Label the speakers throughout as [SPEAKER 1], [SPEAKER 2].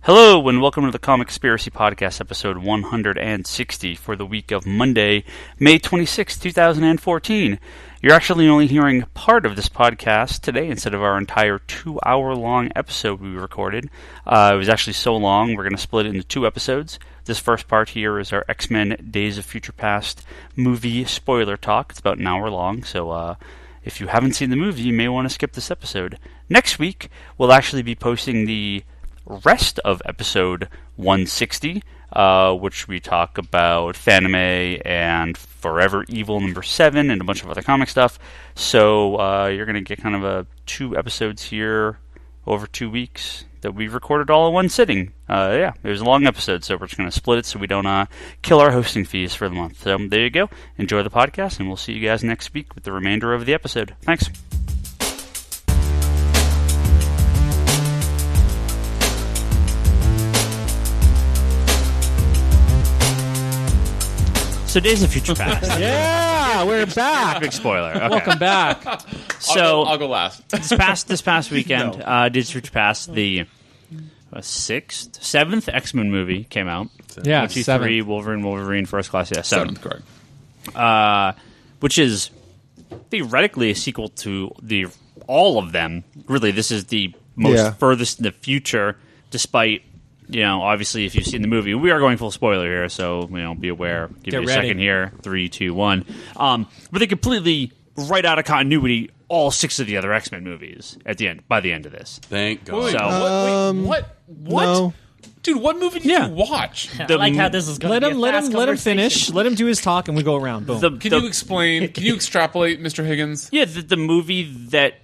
[SPEAKER 1] Hello and welcome to the Comic Conspiracy Podcast, episode 160 for the week of Monday, May 26, 2014. You're actually only hearing part of this podcast today instead of our entire 2-hour-long episode we recorded. It was actually so long, we're going to split it into 2 episodes. This first part here is our X-Men Days of Future Past movie spoiler talk. It's about an hour long, so if you haven't seen the movie, you may want to skip this episode. Next week, we'll actually be posting the rest of episode 160, which we talk about Phantom and Forever Evil number 7 and a bunch of other comic stuff. So you're going to get kind of 2 episodes here over 2 weeks that we recorded all in one sitting. It was a long episode, so we're just going to split it so we don't kill our hosting fees for the month. So there you go. Enjoy the podcast, and we'll see you guys next week with the remainder of the episode. Thanks. So Days of Future Past.
[SPEAKER 2] Yeah, we're back.
[SPEAKER 1] Big spoiler. Okay.
[SPEAKER 2] Welcome back.
[SPEAKER 1] So
[SPEAKER 3] I'll go last.
[SPEAKER 1] this past weekend, Days of Future Past, the 7th X-Men movie came out.
[SPEAKER 2] Yeah,
[SPEAKER 1] 3, Wolverine, First Class. Yeah, 7th.
[SPEAKER 3] Correct.
[SPEAKER 1] Which is theoretically a sequel to all of them. Really, this is the most furthest in the future, despite. Obviously, if you've seen the movie, we are going full spoiler here, so be aware. Give you a second here. 3, 2, 1. But they completely write out of continuity all 6 of the other X-Men movies by the end of this.
[SPEAKER 3] Thank God.
[SPEAKER 1] Wait,
[SPEAKER 3] what?
[SPEAKER 2] No.
[SPEAKER 3] Dude, what movie did you watch?
[SPEAKER 4] I like how this is going to be a fast
[SPEAKER 2] let him finish.
[SPEAKER 4] conversation.
[SPEAKER 2] Let him do his talk, and we go around. Boom.
[SPEAKER 3] Can you explain? Can you extrapolate, Mr. Higgins?
[SPEAKER 1] Yeah, the movie that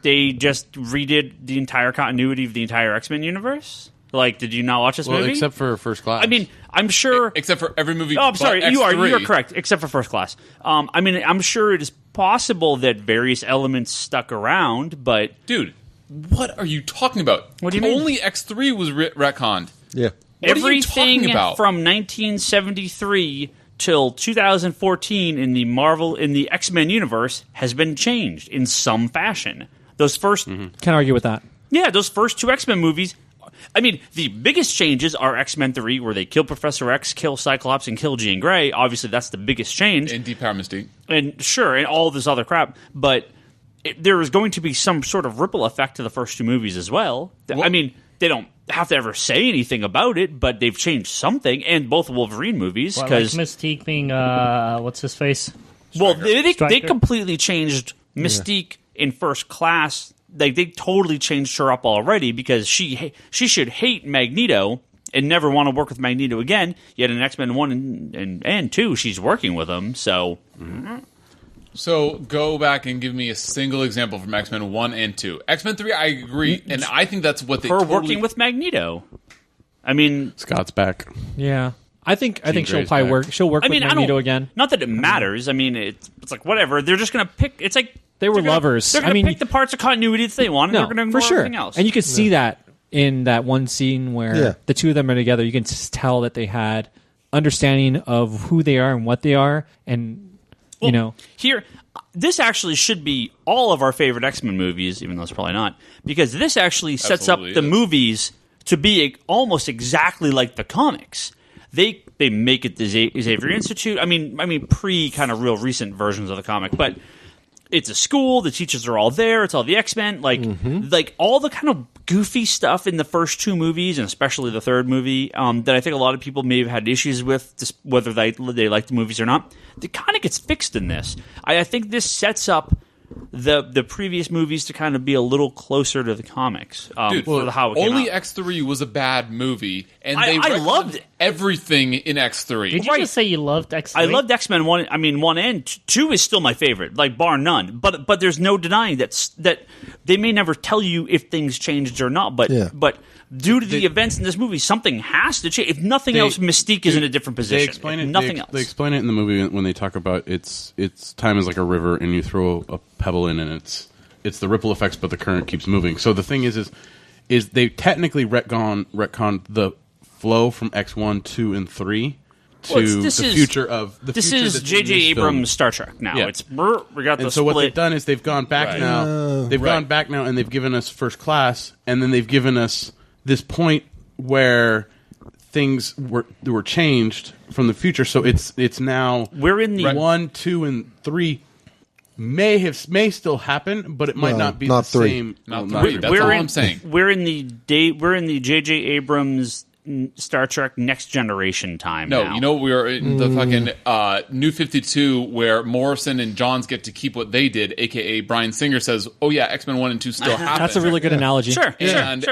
[SPEAKER 1] they just redid the entire continuity of the entire X-Men universe. Like, did you not watch this movie?
[SPEAKER 5] Except for First Class.
[SPEAKER 1] I mean, I'm sure.
[SPEAKER 3] Except for every movie.
[SPEAKER 1] Oh, I'm sorry.
[SPEAKER 3] but
[SPEAKER 1] You're correct. Except for First Class. I mean, I'm sure it is possible that various elements stuck around, but
[SPEAKER 3] Dude, what are you talking about?
[SPEAKER 1] What do you mean?
[SPEAKER 3] Only X3 was retconned.
[SPEAKER 2] Yeah.
[SPEAKER 3] What are you
[SPEAKER 1] everything
[SPEAKER 3] talking about?
[SPEAKER 1] from 1973 till 2014 in the X-Men universe has been changed in some fashion. Those first,
[SPEAKER 2] Can't argue with that.
[SPEAKER 1] those first 2 X-Men movies. I mean, the biggest changes are X-Men 3, where they kill Professor X, kill Cyclops, and kill Jean Grey. Obviously, that's the biggest change.
[SPEAKER 3] And Depower Mystique.
[SPEAKER 1] And sure, and all this other crap. But there is going to be some sort of ripple effect to the first 2 movies as well. I mean, they don't have to ever say anything about it, but they've changed something. And both Wolverine movies.
[SPEAKER 4] Like
[SPEAKER 1] Because
[SPEAKER 4] Mystique being, what's his face?
[SPEAKER 1] well, they
[SPEAKER 4] Stryker.
[SPEAKER 1] completely changed Mystique in First Class. They totally changed her up already because she should hate Magneto and never want to work with Magneto again. Yet in X-Men 1 and 2, she's working with him. So,
[SPEAKER 3] So go back and give me a single example from X-Men 1 and 2. X-Men 3, I agree, and I think that's what they
[SPEAKER 1] her
[SPEAKER 3] totally...
[SPEAKER 1] working with Magneto. I mean,
[SPEAKER 5] Scott's back.
[SPEAKER 2] Yeah. I think she'll
[SPEAKER 5] Grey's
[SPEAKER 2] probably
[SPEAKER 5] back.
[SPEAKER 2] work. She'll work
[SPEAKER 1] I mean,
[SPEAKER 2] with
[SPEAKER 1] I
[SPEAKER 2] Magneto
[SPEAKER 1] don't.
[SPEAKER 2] again.
[SPEAKER 1] Not that it matters. I mean, it's like whatever. They're just gonna pick. It's like
[SPEAKER 2] They were
[SPEAKER 1] they're gonna-
[SPEAKER 2] lovers.
[SPEAKER 1] They're gonna
[SPEAKER 2] I mean,
[SPEAKER 1] pick the parts of continuity that they want, and
[SPEAKER 2] No,
[SPEAKER 1] they're gonna
[SPEAKER 2] for
[SPEAKER 1] ignore
[SPEAKER 2] sure.
[SPEAKER 1] everything else.
[SPEAKER 2] And you can see that in that one scene where the 2 of them are together. You can just tell that they had understanding of who they are and what they are, and
[SPEAKER 1] Here, this actually should be all of our favorite X-Men movies, even though it's probably not, because this actually sets up
[SPEAKER 3] Absolutely
[SPEAKER 1] the
[SPEAKER 3] is.
[SPEAKER 1] movies to be almost exactly like the comics. They make it the Xavier Institute. I mean, pre kind of real recent versions of the comic, but it's a school. The teachers are all there. It's all the X-Men. Like all the kind of goofy stuff in the first 2 movies, and especially the third movie, that I think a lot of people may have had issues with, just whether they like the movies or not. It kind of gets fixed in this. I think this sets up the previous movies to kind of be a little closer to the comics.
[SPEAKER 3] Dude,
[SPEAKER 1] for how it came
[SPEAKER 3] only
[SPEAKER 1] out.
[SPEAKER 3] X3 was a bad movie, and
[SPEAKER 1] I
[SPEAKER 3] they
[SPEAKER 1] loved
[SPEAKER 3] retconned
[SPEAKER 1] it.
[SPEAKER 3] everything in X3.
[SPEAKER 4] Did you just say you loved X3?
[SPEAKER 1] I loved X-Men 1. I mean, 1 and 2 is still my favorite, like bar none. But there's no denying that they may never tell you if things changed or not. But due to the events in this movie, something has to change. If nothing else, Mystique is in a different position.
[SPEAKER 5] They explain it.
[SPEAKER 1] Nothing else.
[SPEAKER 5] They explain it in the movie when they talk about it's time is like a river, and you throw a pebble in, and it's the ripple effects, but the current keeps moving. So the thing is they technically retconned the flow from X1, 2, and 3 to the future of the
[SPEAKER 1] this
[SPEAKER 5] future
[SPEAKER 1] is
[SPEAKER 5] that's in
[SPEAKER 1] J.J.
[SPEAKER 5] this film.
[SPEAKER 1] Abrams' Star Trek now.
[SPEAKER 5] Yeah.
[SPEAKER 1] It's we got the
[SPEAKER 5] And so
[SPEAKER 1] split.
[SPEAKER 5] what they've done is they've gone back now. They've gone back now, and they've given us First Class, and then they've given us this point where things were changed from the future. So it's now
[SPEAKER 1] we're in the
[SPEAKER 5] 1, 2, and 3 may still happen, but it might not be the same.
[SPEAKER 3] Not 3. That's all I'm saying.
[SPEAKER 1] We're in the J.J. Abrams Star Trek Next Generation time.
[SPEAKER 3] No,
[SPEAKER 1] now.
[SPEAKER 3] you know we're in the fucking New 52 where Morrison and Johns get to keep what they did, a.k.a. Bryan Singer says, oh yeah, X-Men 1 and 2 still happen.
[SPEAKER 2] That's a really good analogy.
[SPEAKER 1] Sure.
[SPEAKER 3] And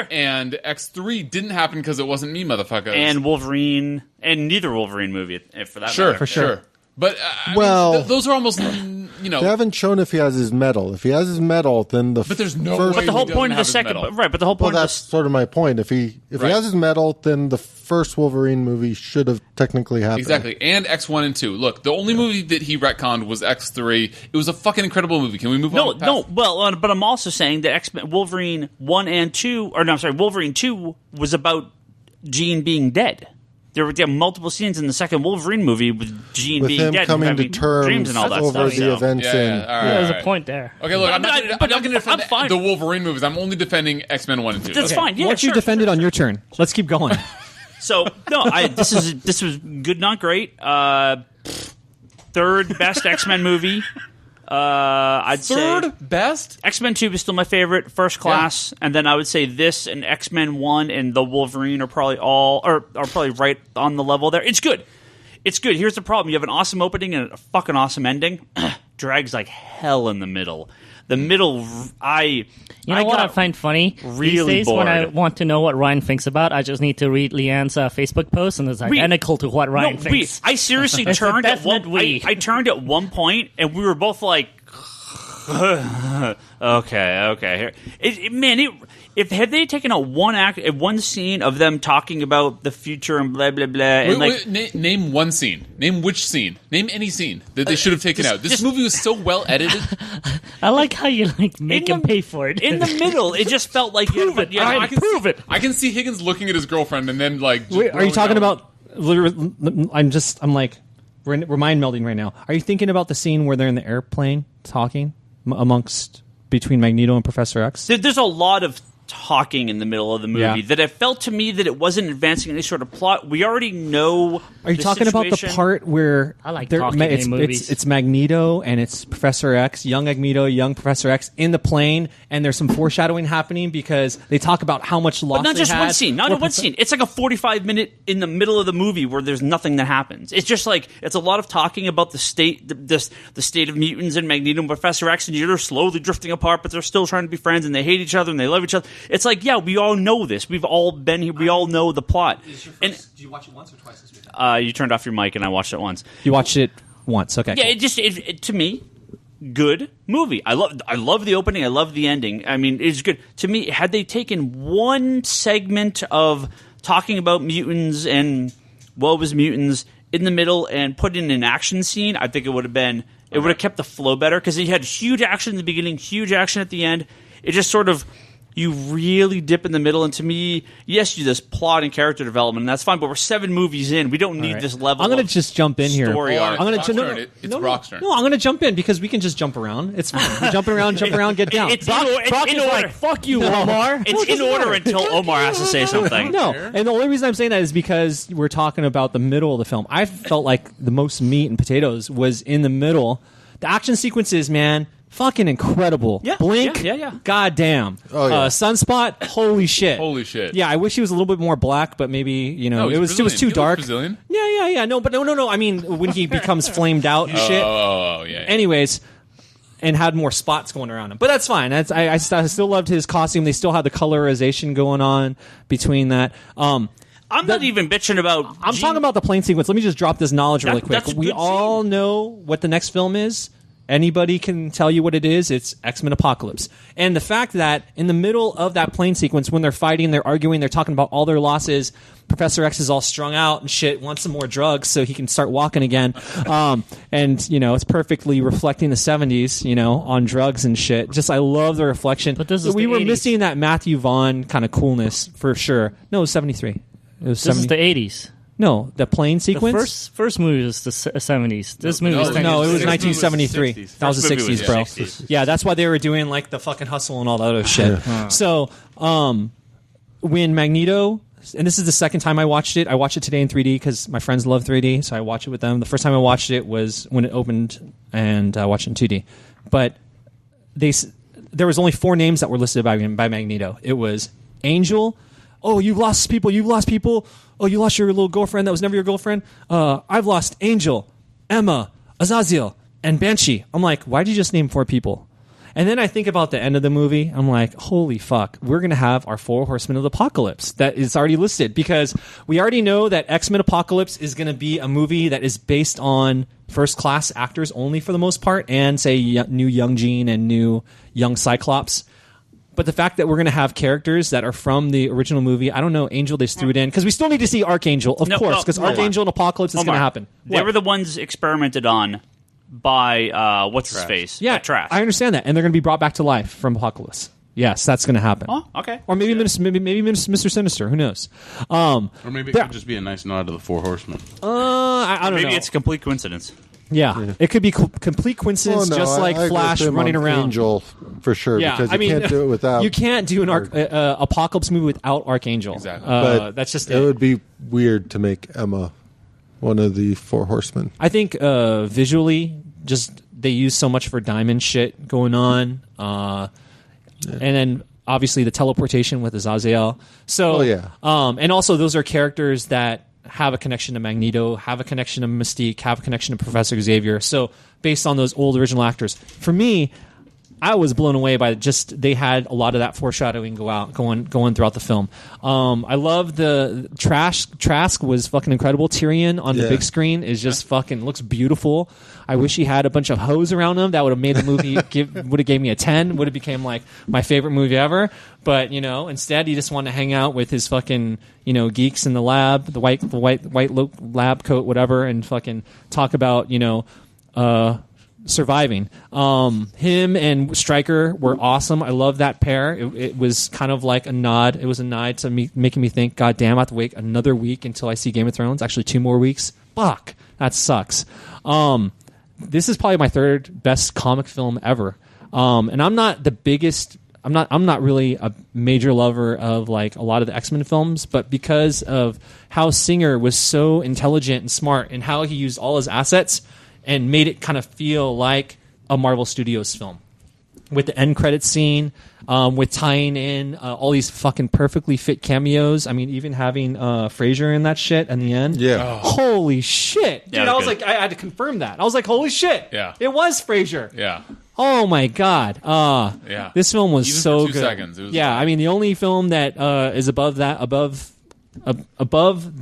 [SPEAKER 3] X3 didn't happen because it wasn't me, motherfuckers.
[SPEAKER 1] And Wolverine, and neither Wolverine movie, for that matter.
[SPEAKER 2] For sure.
[SPEAKER 3] But, those are almost,
[SPEAKER 6] They haven't shown if he has his medal. If he has his medal, then
[SPEAKER 3] But there's no
[SPEAKER 6] first...
[SPEAKER 3] way
[SPEAKER 1] But the whole
[SPEAKER 3] he
[SPEAKER 1] point of the
[SPEAKER 3] doesn't have his
[SPEAKER 1] second...
[SPEAKER 3] medal.
[SPEAKER 1] Right, but the whole point
[SPEAKER 6] that's sort of my point. If he has his medal, then the first Wolverine movie should have technically happened.
[SPEAKER 3] Exactly. And X1 and 2. Look, the only movie that he retconned was X3. It was a fucking incredible movie. Can we move on?
[SPEAKER 1] No. Well, but I'm also saying that Wolverine 1 and 2... Or no, I'm sorry, Wolverine 2 was about Jean being dead. There were multiple scenes in the second Wolverine movie with Jean being dead,
[SPEAKER 6] coming
[SPEAKER 1] and
[SPEAKER 6] to terms
[SPEAKER 1] dreams and all that
[SPEAKER 6] over
[SPEAKER 1] stuff.
[SPEAKER 6] the events.
[SPEAKER 3] All right,
[SPEAKER 4] There's
[SPEAKER 3] all right.
[SPEAKER 4] a point there.
[SPEAKER 3] Okay, look, I'm not going to defend
[SPEAKER 1] I'm fine.
[SPEAKER 3] the Wolverine movies. I'm only defending X-Men 1 and 2.
[SPEAKER 1] That's fine. Yeah,
[SPEAKER 2] Why don't you defend it on your turn? Let's keep going.
[SPEAKER 1] So no, this was good, not great. Third best X-Men movie. I'd say
[SPEAKER 3] Third best?
[SPEAKER 1] X-Men 2 is still my favorite, First Class, and then I would say this and X-Men 1 and the Wolverine are probably are probably right on the level there. It's good. It's good. Here's the problem. You have an awesome opening and a fucking awesome ending. Drags like hell in the middle. The middle,
[SPEAKER 4] You know what I find funny?
[SPEAKER 1] really
[SPEAKER 4] These days, when I
[SPEAKER 1] bored.
[SPEAKER 4] want to know what Ryan thinks about, I just need to read Leanne's Facebook post, and it's identical to what Ryan thinks.
[SPEAKER 1] I seriously
[SPEAKER 4] It's a
[SPEAKER 1] turned at
[SPEAKER 4] definite
[SPEAKER 1] one.
[SPEAKER 4] we.
[SPEAKER 1] I turned at one point, and we were both like, "Okay." If had they taken out one scene of them talking about the future and blah blah blah, and
[SPEAKER 3] name one scene. Name which scene. Name any scene that they should have taken out. This movie was so well edited.
[SPEAKER 4] I like how you make him pay for it.
[SPEAKER 1] in the middle, it just felt like
[SPEAKER 4] Prove it.
[SPEAKER 1] Yeah,
[SPEAKER 4] All right, prove it.
[SPEAKER 3] I can see Higgins looking at his girlfriend and then like. just
[SPEAKER 2] Wait, are you
[SPEAKER 3] throwing
[SPEAKER 2] talking
[SPEAKER 3] down.
[SPEAKER 2] about? I'm like, we're mind melding right now. Are you thinking about the scene where they're in the airplane talking between Magneto and Professor X?
[SPEAKER 1] There's a lot of talking in the middle of the movie
[SPEAKER 2] Yeah.
[SPEAKER 1] that it felt to me that it wasn't advancing any sort of plot. We already know.
[SPEAKER 2] Are you talking about the part where
[SPEAKER 4] I like talking in movies.
[SPEAKER 2] It's Magneto and it's Professor X, young Magneto, young Professor X in the plane, and there's some foreshadowing happening because they talk about how much loss
[SPEAKER 1] But not
[SPEAKER 2] they
[SPEAKER 1] just
[SPEAKER 2] had.
[SPEAKER 1] one scene. Not one scene. It's like a 45-minute in the middle of the movie where there's nothing that happens. It's just like it's a lot of talking about the state, the state of mutants and Magneto and Professor X, and they're slowly drifting apart, but they're still trying to be friends, and they hate each other and they love each other. It's like, yeah, we all know this. We've all been here. We all know the plot.
[SPEAKER 2] Do you watch it once or twice this week?
[SPEAKER 1] You turned off your mic, and I watched it once.
[SPEAKER 2] You watched it once, okay?
[SPEAKER 1] Yeah,
[SPEAKER 2] cool.
[SPEAKER 1] it to me, good movie. I love the opening. I love the ending. I mean, it's good to me. Had they taken one segment of talking about mutants and what was mutants in the middle and put in an action scene, I think it would have been. It would have kept the flow better because he had huge action in the beginning, huge action at the end. It just sort of. You really dip in the middle, and to me, yes, you do this plot and character development, and that's fine. But we're 7 movies in; we don't need this level.
[SPEAKER 2] I'm going to just jump in here.
[SPEAKER 1] story arc.
[SPEAKER 3] I'm
[SPEAKER 2] I'm
[SPEAKER 3] Brock's
[SPEAKER 2] going
[SPEAKER 3] turn. It's Brock's turn.
[SPEAKER 2] No, I'm going to jump in because we can just jump around. It's fine. We're jumping around, get down.
[SPEAKER 1] It's
[SPEAKER 2] Brock
[SPEAKER 1] in
[SPEAKER 2] is
[SPEAKER 1] order.
[SPEAKER 2] like, fuck you, Omar.
[SPEAKER 1] It's in order until Omar has to say something.
[SPEAKER 2] No, and the only reason I'm saying that is because we're talking about the middle of the film. I felt like the most meat and potatoes was in the middle. The action sequences, man, fucking incredible.
[SPEAKER 1] Yeah,
[SPEAKER 2] Blink,
[SPEAKER 1] yeah.
[SPEAKER 2] goddamn.
[SPEAKER 6] Oh, yeah.
[SPEAKER 2] Sunspot, holy shit.
[SPEAKER 3] Holy shit.
[SPEAKER 2] Yeah, I wish he was a little bit more black, but maybe
[SPEAKER 3] No,
[SPEAKER 2] it was too
[SPEAKER 3] He
[SPEAKER 2] dark.
[SPEAKER 3] looks Brazilian.
[SPEAKER 2] Yeah. No, but no. I mean, when he becomes flamed out and shit.
[SPEAKER 3] Oh, yeah.
[SPEAKER 2] Anyways, and had more spots going around him. But that's fine. I still loved his costume. They still had the colorization going on between that.
[SPEAKER 1] I'm not even bitching about.
[SPEAKER 2] I'm talking about the plane sequence. Let me just drop this knowledge really quick.
[SPEAKER 1] That's a
[SPEAKER 2] We
[SPEAKER 1] good
[SPEAKER 2] all
[SPEAKER 1] scene.
[SPEAKER 2] know what the next film is. Anybody can tell you what it is. It's X-Men Apocalypse. And the fact that in the middle of that plane sequence, when they're fighting, they're arguing, they're talking about all their losses, Professor X is all strung out and shit, wants some more drugs so he can start walking again. And, it's perfectly reflecting the 70s, on drugs and shit. Just, I love the reflection.
[SPEAKER 4] But this is
[SPEAKER 2] we
[SPEAKER 4] the
[SPEAKER 2] were
[SPEAKER 4] 80s.
[SPEAKER 2] missing that Matthew Vaughn kind of coolness for sure. No, it was 73. It was
[SPEAKER 4] This
[SPEAKER 2] 70.
[SPEAKER 4] is the 80s.
[SPEAKER 2] No, the plane
[SPEAKER 4] The
[SPEAKER 2] sequence.
[SPEAKER 4] first movie was the 70s. This movie was
[SPEAKER 2] No, it was
[SPEAKER 3] 60s.
[SPEAKER 2] 1973. That was the
[SPEAKER 1] First movie was
[SPEAKER 2] 60s, bro.
[SPEAKER 1] 60s.
[SPEAKER 2] Yeah, that's why they were doing like the fucking hustle and all that other shit. So, when Magneto and this is the second time I watched it. I watched it today in 3D because my friends love 3D, so I watched it with them. The first time I watched it was when it opened, and I watched it in 2D. But there was only 4 names that were listed by Magneto. It was Angel. Oh, you've lost people. Oh, you lost your little girlfriend that was never your girlfriend. I've lost Angel, Emma, Azazel, and Banshee. I'm like, why did you just name 4 people? And then I think about the end of the movie. I'm like, holy fuck, we're going to have our 4 Horsemen of the Apocalypse that is already listed, because we already know that X-Men Apocalypse is going to be a movie that is based on first-class actors only for the most part, and say new Young Jean and new Young Cyclops. But the fact that we're going to have characters that are from the original movie, I don't know, Angel, they threw it in, because we still need to see Archangel, of course, because Archangel and Apocalypse is going to happen.
[SPEAKER 1] They were the ones experimented on by what's-his-face?
[SPEAKER 2] Yeah,
[SPEAKER 1] Trash.
[SPEAKER 2] I understand that, and they're going to be brought back to life from Apocalypse. Yes, that's going to happen.
[SPEAKER 1] Oh, okay.
[SPEAKER 2] Or maybe Mr. Sinister. Who knows?
[SPEAKER 5] Or maybe it could just be a nice nod to the 4 Horsemen.
[SPEAKER 2] I don't know.
[SPEAKER 1] Maybe it's a complete coincidence.
[SPEAKER 2] Yeah, it could be complete coincidence, just like Flash running around.
[SPEAKER 6] Angel, for sure, because you can't do it without.
[SPEAKER 2] You can't do an Apocalypse movie without Archangel.
[SPEAKER 3] Exactly.
[SPEAKER 6] But
[SPEAKER 2] that's just
[SPEAKER 6] it would be weird to make Emma one of the 4 Horsemen.
[SPEAKER 2] I think visually, just they use so much for Diamond shit going on, and then obviously the teleportation with Azazel. So, and also those are characters that have a connection to Magneto, have a connection to Mystique, have a connection to Professor Xavier. So based on those old original actors, for me, I was blown away by just they had a lot of that foreshadowing going throughout the film. I love the Trask was fucking incredible. Tyrion on the big screen is just fucking looks beautiful. I wish he had a bunch of hoes around him. That would have made the movie would have gave me a 10. Would have became like my favorite movie ever. But instead he just wanted to hang out with his fucking geeks in the lab, the white lab coat, whatever, and fucking talk about surviving. Him and Stryker were awesome. I love that pair. It was kind of like a nod. It was a nod to me, making me think, God damn, I have to wait another week until I see Game of Thrones. Actually, 2 more weeks. Fuck, that sucks. This is probably my 3rd best comic film ever. And I'm not the biggest. I'm not really a major lover of like a lot of the X-Men films, but because of how Singer was so intelligent and smart, and how he used all his assets and made it kind of feel like a Marvel Studios film. With the end credits scene, with tying in all these fucking perfectly fit cameos. I mean, even having Frasier in that shit in the end.
[SPEAKER 6] Yeah.
[SPEAKER 2] Oh. Holy shit. Dude,
[SPEAKER 1] Yeah,
[SPEAKER 2] I was
[SPEAKER 1] good.
[SPEAKER 2] like, I had to confirm that. I was like, holy shit.
[SPEAKER 3] Yeah.
[SPEAKER 2] It was Frasier.
[SPEAKER 3] Yeah.
[SPEAKER 2] Oh my god.
[SPEAKER 3] Yeah.
[SPEAKER 2] This film was
[SPEAKER 3] Even
[SPEAKER 2] so
[SPEAKER 3] for 2
[SPEAKER 2] good.
[SPEAKER 3] seconds, it was
[SPEAKER 2] yeah, I mean, the only film that is above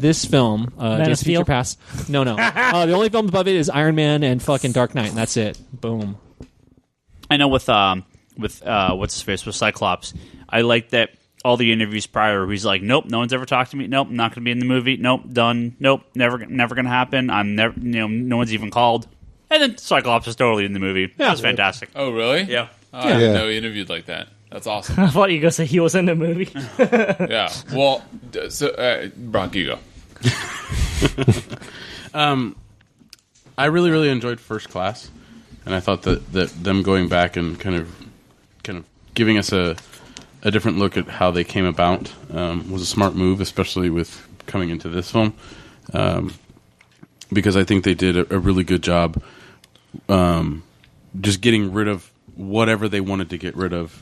[SPEAKER 2] this film,
[SPEAKER 4] Man of
[SPEAKER 2] Days of Future
[SPEAKER 4] Steel?
[SPEAKER 2] Past. No. The only film above it is Iron Man and fucking Dark Knight, and that's it. Boom.
[SPEAKER 1] I know with what's his face with Cyclops, I like that all the interviews prior, he's like, nope, no one's ever talked to me. Nope, not going to be in the movie. Nope, done. Nope, never going to happen. I'm never, no one's even called. And then Cyclops is totally in the movie. Yeah, that was fantastic.
[SPEAKER 3] Oh, really?
[SPEAKER 1] Yeah.
[SPEAKER 3] Oh, I didn't know he interviewed like that. That's awesome.
[SPEAKER 4] I thought you were going to say he was in the movie.
[SPEAKER 3] Yeah. Well, Brock, you go.
[SPEAKER 5] I really, really enjoyed First Class, and I thought that them going back and kind of giving us a different look at how they came about was a smart move, especially with coming into this film, because I think they did a really good job just getting rid of whatever they wanted to get rid of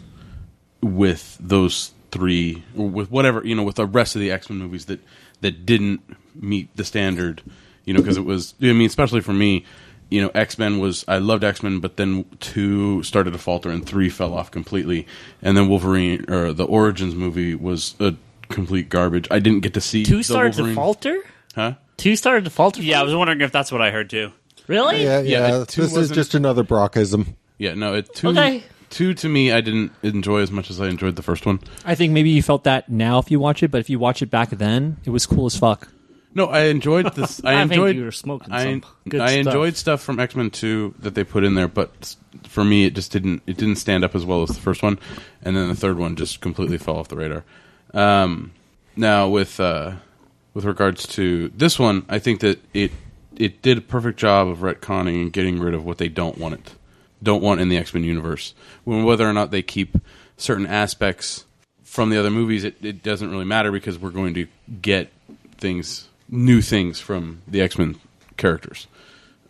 [SPEAKER 5] with those 3, or with whatever, with the rest of the X-Men movies that didn't meet the standard, because it was, especially for me, X-Men was, I loved X-Men, but then 2 started to falter and 3 fell off completely, and then Wolverine, or the Origins movie, was a complete garbage. I didn't get to see
[SPEAKER 4] 2 started to falter?
[SPEAKER 5] Huh?
[SPEAKER 4] 2 started to falter?
[SPEAKER 1] Yeah, I was wondering if that's what I heard too.
[SPEAKER 4] Really?
[SPEAKER 6] Yeah. This is just another Brockism.
[SPEAKER 5] Yeah, no, 2 to me, I didn't enjoy as much as I enjoyed the first one.
[SPEAKER 2] I think maybe you felt that now if you watch it, but if you watch it back then, it was cool as fuck.
[SPEAKER 5] No, I enjoyed this. I
[SPEAKER 4] think
[SPEAKER 5] enjoyed.
[SPEAKER 4] you were smoking
[SPEAKER 5] I
[SPEAKER 4] some good
[SPEAKER 5] I
[SPEAKER 4] stuff.
[SPEAKER 5] enjoyed stuff from X-Men 2 that they put in there, but for me, it just didn't. It didn't stand up as well as the first one, and then the third one just completely fell off the radar. Now, with regards to this one, I think that it did a perfect job of retconning and getting rid of what they don't want in the X-Men universe. Whether or not they keep certain aspects from the other movies, it doesn't really matter because we're going to get new things from the X-Men characters.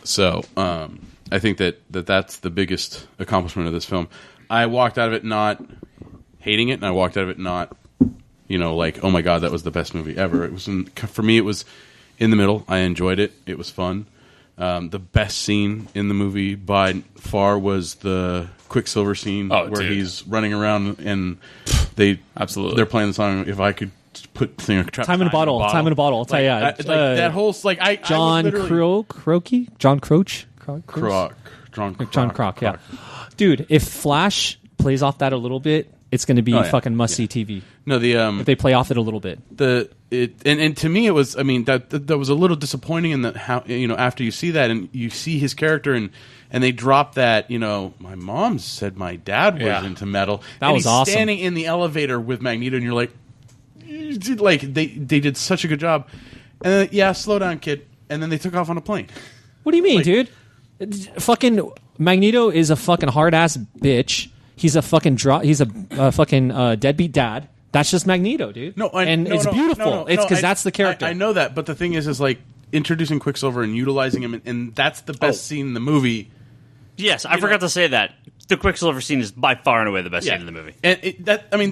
[SPEAKER 5] So I think that's the biggest accomplishment of this film. I walked out of it not hating it, and I walked out of it not, like, oh my god, that was the best movie ever. For me, it was in the middle. I enjoyed it. It was fun. The best scene in the movie by far was the Quicksilver scene where he's running around and they're playing the song "If I Could Put
[SPEAKER 2] Time in a Bottle." I'll tell you,
[SPEAKER 5] that whole
[SPEAKER 2] John Croce. John Croc. Yeah, dude. If Flash plays off that a little bit, it's going to be fucking must see TV.
[SPEAKER 5] No,
[SPEAKER 2] if they play off it a little bit.
[SPEAKER 5] And to me it was, I mean, that was a little disappointing in that how, after you see that and you see his character and they drop that, my mom said my dad was into metal.
[SPEAKER 2] That was awesome.
[SPEAKER 5] Standing in the elevator with Magneto and you're like they did such a good job. And then, slow down, kid. And then they took off on a plane.
[SPEAKER 2] What do you mean, dude? Fucking Magneto is a fucking hard ass bitch. He's a fucking deadbeat dad. That's just Magneto, dude. It's beautiful. It's because that's the character.
[SPEAKER 5] I know that, but the thing is like introducing Quicksilver and utilizing him, and that's the best scene in the movie.
[SPEAKER 1] Yes, I forgot to say that. The Quicksilver scene is by far and away the best scene in the movie.
[SPEAKER 5] And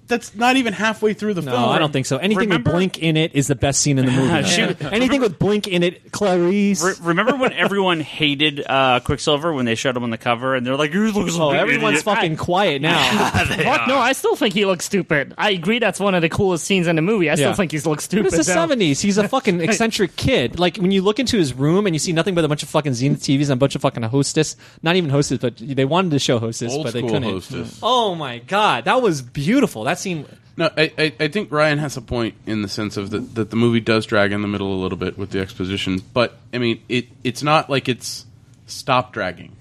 [SPEAKER 5] that's not even halfway through the film.
[SPEAKER 2] No, I don't think so. Anything with Blink in it is the best scene in the movie. Anything with Blink in it, Clarice.
[SPEAKER 1] Remember when everyone hated Quicksilver when they showed him on the cover and they're like, "You look so
[SPEAKER 2] everyone's fucking quiet now."
[SPEAKER 4] Fuck no, I still think he looks stupid. I agree that's one of the coolest scenes in the movie. I still think he looks stupid.
[SPEAKER 2] It's the 70s. He's a fucking eccentric kid. Like when you look into his room and you see nothing but a bunch of fucking Zenith TVs and a bunch of fucking Hostess. Not even Hostess, but they wanted to show Hostess, but they couldn't.
[SPEAKER 5] Hostess.
[SPEAKER 2] Oh my god, that was beautiful. That scene.
[SPEAKER 5] No, I think Ryan has a point in the sense of that the movie does drag in the middle a little bit with the exposition, but I mean it's not like it's stopped dragging.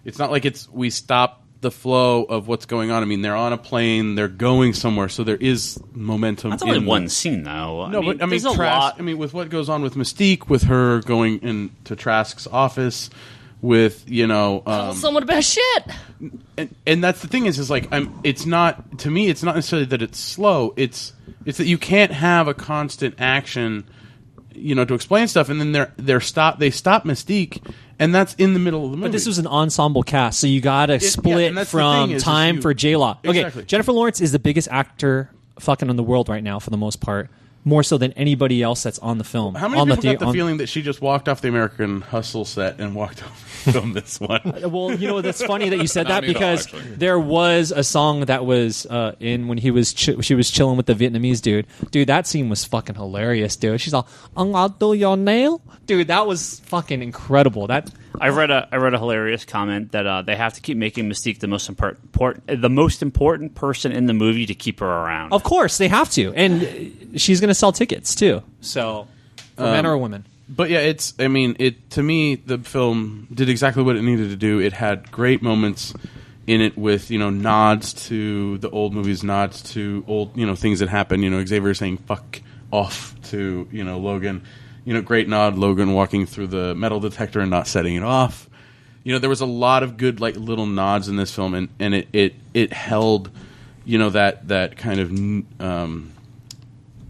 [SPEAKER 5] It's not like we stop the flow of what's going on. I mean, they're on a plane, they're going somewhere, so there is momentum.
[SPEAKER 1] That's only one scene, though.
[SPEAKER 5] But Trask. I mean, with what goes on with Mystique, with her going into Trask's office, with
[SPEAKER 4] some of the best shit.
[SPEAKER 5] And that's the thing is like it's not, to me, it's not necessarily that it's slow. It's that you can't have a constant action, to explain stuff, and then they stop Mystique, and that's in the middle of the movie.
[SPEAKER 2] But this was an ensemble cast, so you got to split from time for J-Law. Okay,
[SPEAKER 5] exactly.
[SPEAKER 2] Jennifer Lawrence is the biggest actor fucking in the world right now for the most part. More so than anybody else that's on the film.
[SPEAKER 5] How many people got the feeling that she just walked off the American Hustle set and walked off from this one?
[SPEAKER 2] Well, that's funny that you said that because there was a song that was in when she was chilling with the Vietnamese dude. Dude, that scene was fucking hilarious, dude. She's all, "I'll do your nail." Dude, that was fucking incredible.
[SPEAKER 1] I read a hilarious comment that they have to keep making Mystique the most important person in the movie to keep her around.
[SPEAKER 2] Of course, they have to, and she's going to sell tickets too. So, for men or women.
[SPEAKER 5] But yeah, to me, the film did exactly what it needed to do. It had great moments in it with nods to the old movies, nods to old things that happened. Xavier saying "fuck off" to Logan. Great nod, Logan walking through the metal detector and not setting it off. There was a lot of good little nods in this film, and it held that kind of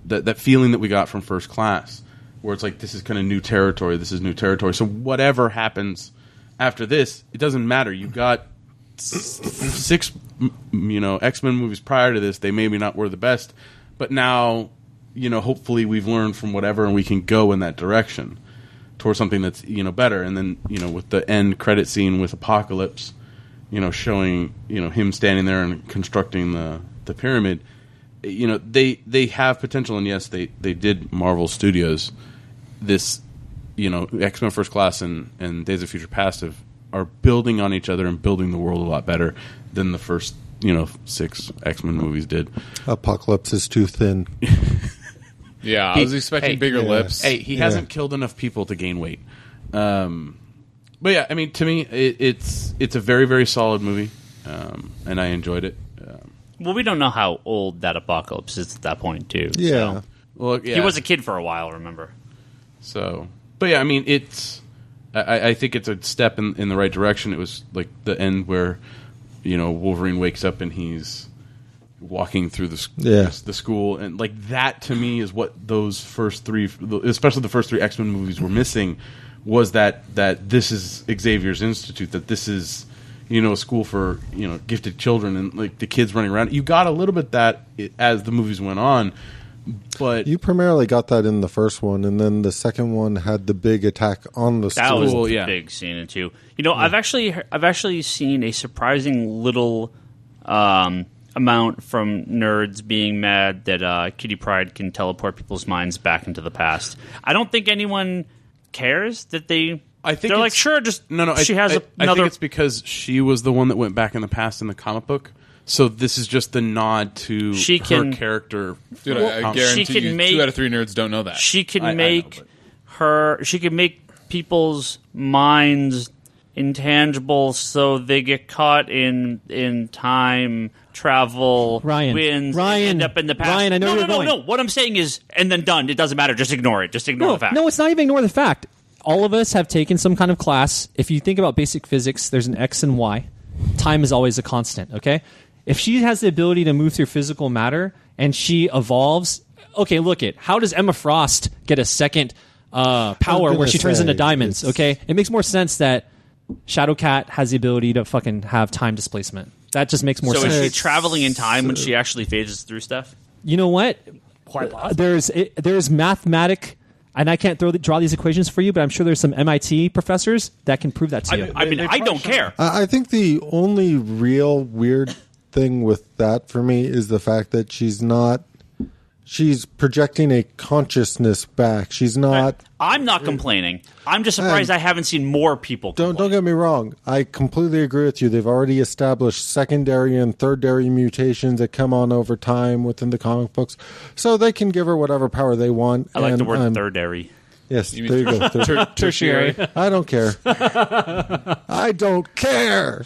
[SPEAKER 5] that feeling that we got from First Class, where it's like, this is kind of new territory. This is new territory. So whatever happens after this, it doesn't matter. You got 6 X-Men movies prior to this. They maybe not were the best, but now, hopefully we've learned from whatever and we can go in that direction towards something that's, better. And then, with the end credit scene with Apocalypse, showing, him standing there and constructing the pyramid, they have potential. And yes, they did Marvel Studios. This, X-Men First Class and Days of Future Past are building on each other and building the world a lot better than the first, 6 X-Men movies did.
[SPEAKER 6] Apocalypse is too thin.
[SPEAKER 3] Yeah, I was expecting bigger lips.
[SPEAKER 5] Hey, he hasn't killed enough people to gain weight. But yeah, to me, it's a very, very solid movie, and I enjoyed it.
[SPEAKER 1] Well, we don't know how old that Apocalypse is at that point, too.
[SPEAKER 6] Yeah.
[SPEAKER 1] So.
[SPEAKER 5] Well, yeah.
[SPEAKER 1] He was a kid for a while, remember?
[SPEAKER 5] So, but yeah, it's. I think it's a step in the right direction. It was like the end where, Wolverine wakes up and he's, walking through the school, and like that to me is what those first three, especially the first three X-Men movies, were missing. Was that this is Xavier's Institute, that this is a school for gifted children, and like the kids running around. You got a little bit that as the movies went on, but
[SPEAKER 6] you primarily got that in the first one, and then the second one had the big attack on the school.
[SPEAKER 1] That was a big scene in two. I've actually seen a surprising little amount from nerds being mad that Kitty Pryde can teleport people's minds back into the past. I don't think anyone cares that they. I think they're like, sure, just
[SPEAKER 5] no.
[SPEAKER 1] She has another.
[SPEAKER 5] I think it's because she was the one that went back in the past in the comic book. So this is just the nod to her character.
[SPEAKER 3] Dude, I guarantee you, 2 out of 3 nerds don't know that.
[SPEAKER 1] She can make She can make people's minds intangible, so they get caught in time travel. Wins, end up in the past.
[SPEAKER 2] Ryan, I know you're going.
[SPEAKER 1] No. What I'm saying is, and then done. It doesn't matter. Just ignore it. Just ignore the fact.
[SPEAKER 2] No, it's not even ignore the fact. All of us have taken some kind of class. If you think about basic physics, there's an X and Y. Time is always a constant, okay? If she has the ability to move through physical matter and she evolves, okay, look it. How does Emma Frost get a second power where she turns into diamonds, okay? It makes more sense that Shadowcat has the ability to fucking have time displacement. That just makes more sense.
[SPEAKER 1] So is she traveling in time when she actually phases through stuff?
[SPEAKER 2] You know what?
[SPEAKER 4] Quite possible.
[SPEAKER 2] There's mathematic... And I can't draw these equations for you, but I'm sure there's some MIT professors that can prove that to you.
[SPEAKER 1] I don't care.
[SPEAKER 6] I think the only real weird thing with that for me is the fact that she's projecting a consciousness back. She's not...
[SPEAKER 1] I'm not complaining. I'm just surprised I haven't seen more people complain.
[SPEAKER 6] Don't get me wrong. I completely agree with you. They've already established secondary and tertiary mutations that come on over time within the comic books. So they can give her whatever power they want.
[SPEAKER 1] I like the word thirdary.
[SPEAKER 6] Yes, there you go.
[SPEAKER 2] Tertiary.
[SPEAKER 6] I don't care. I don't care.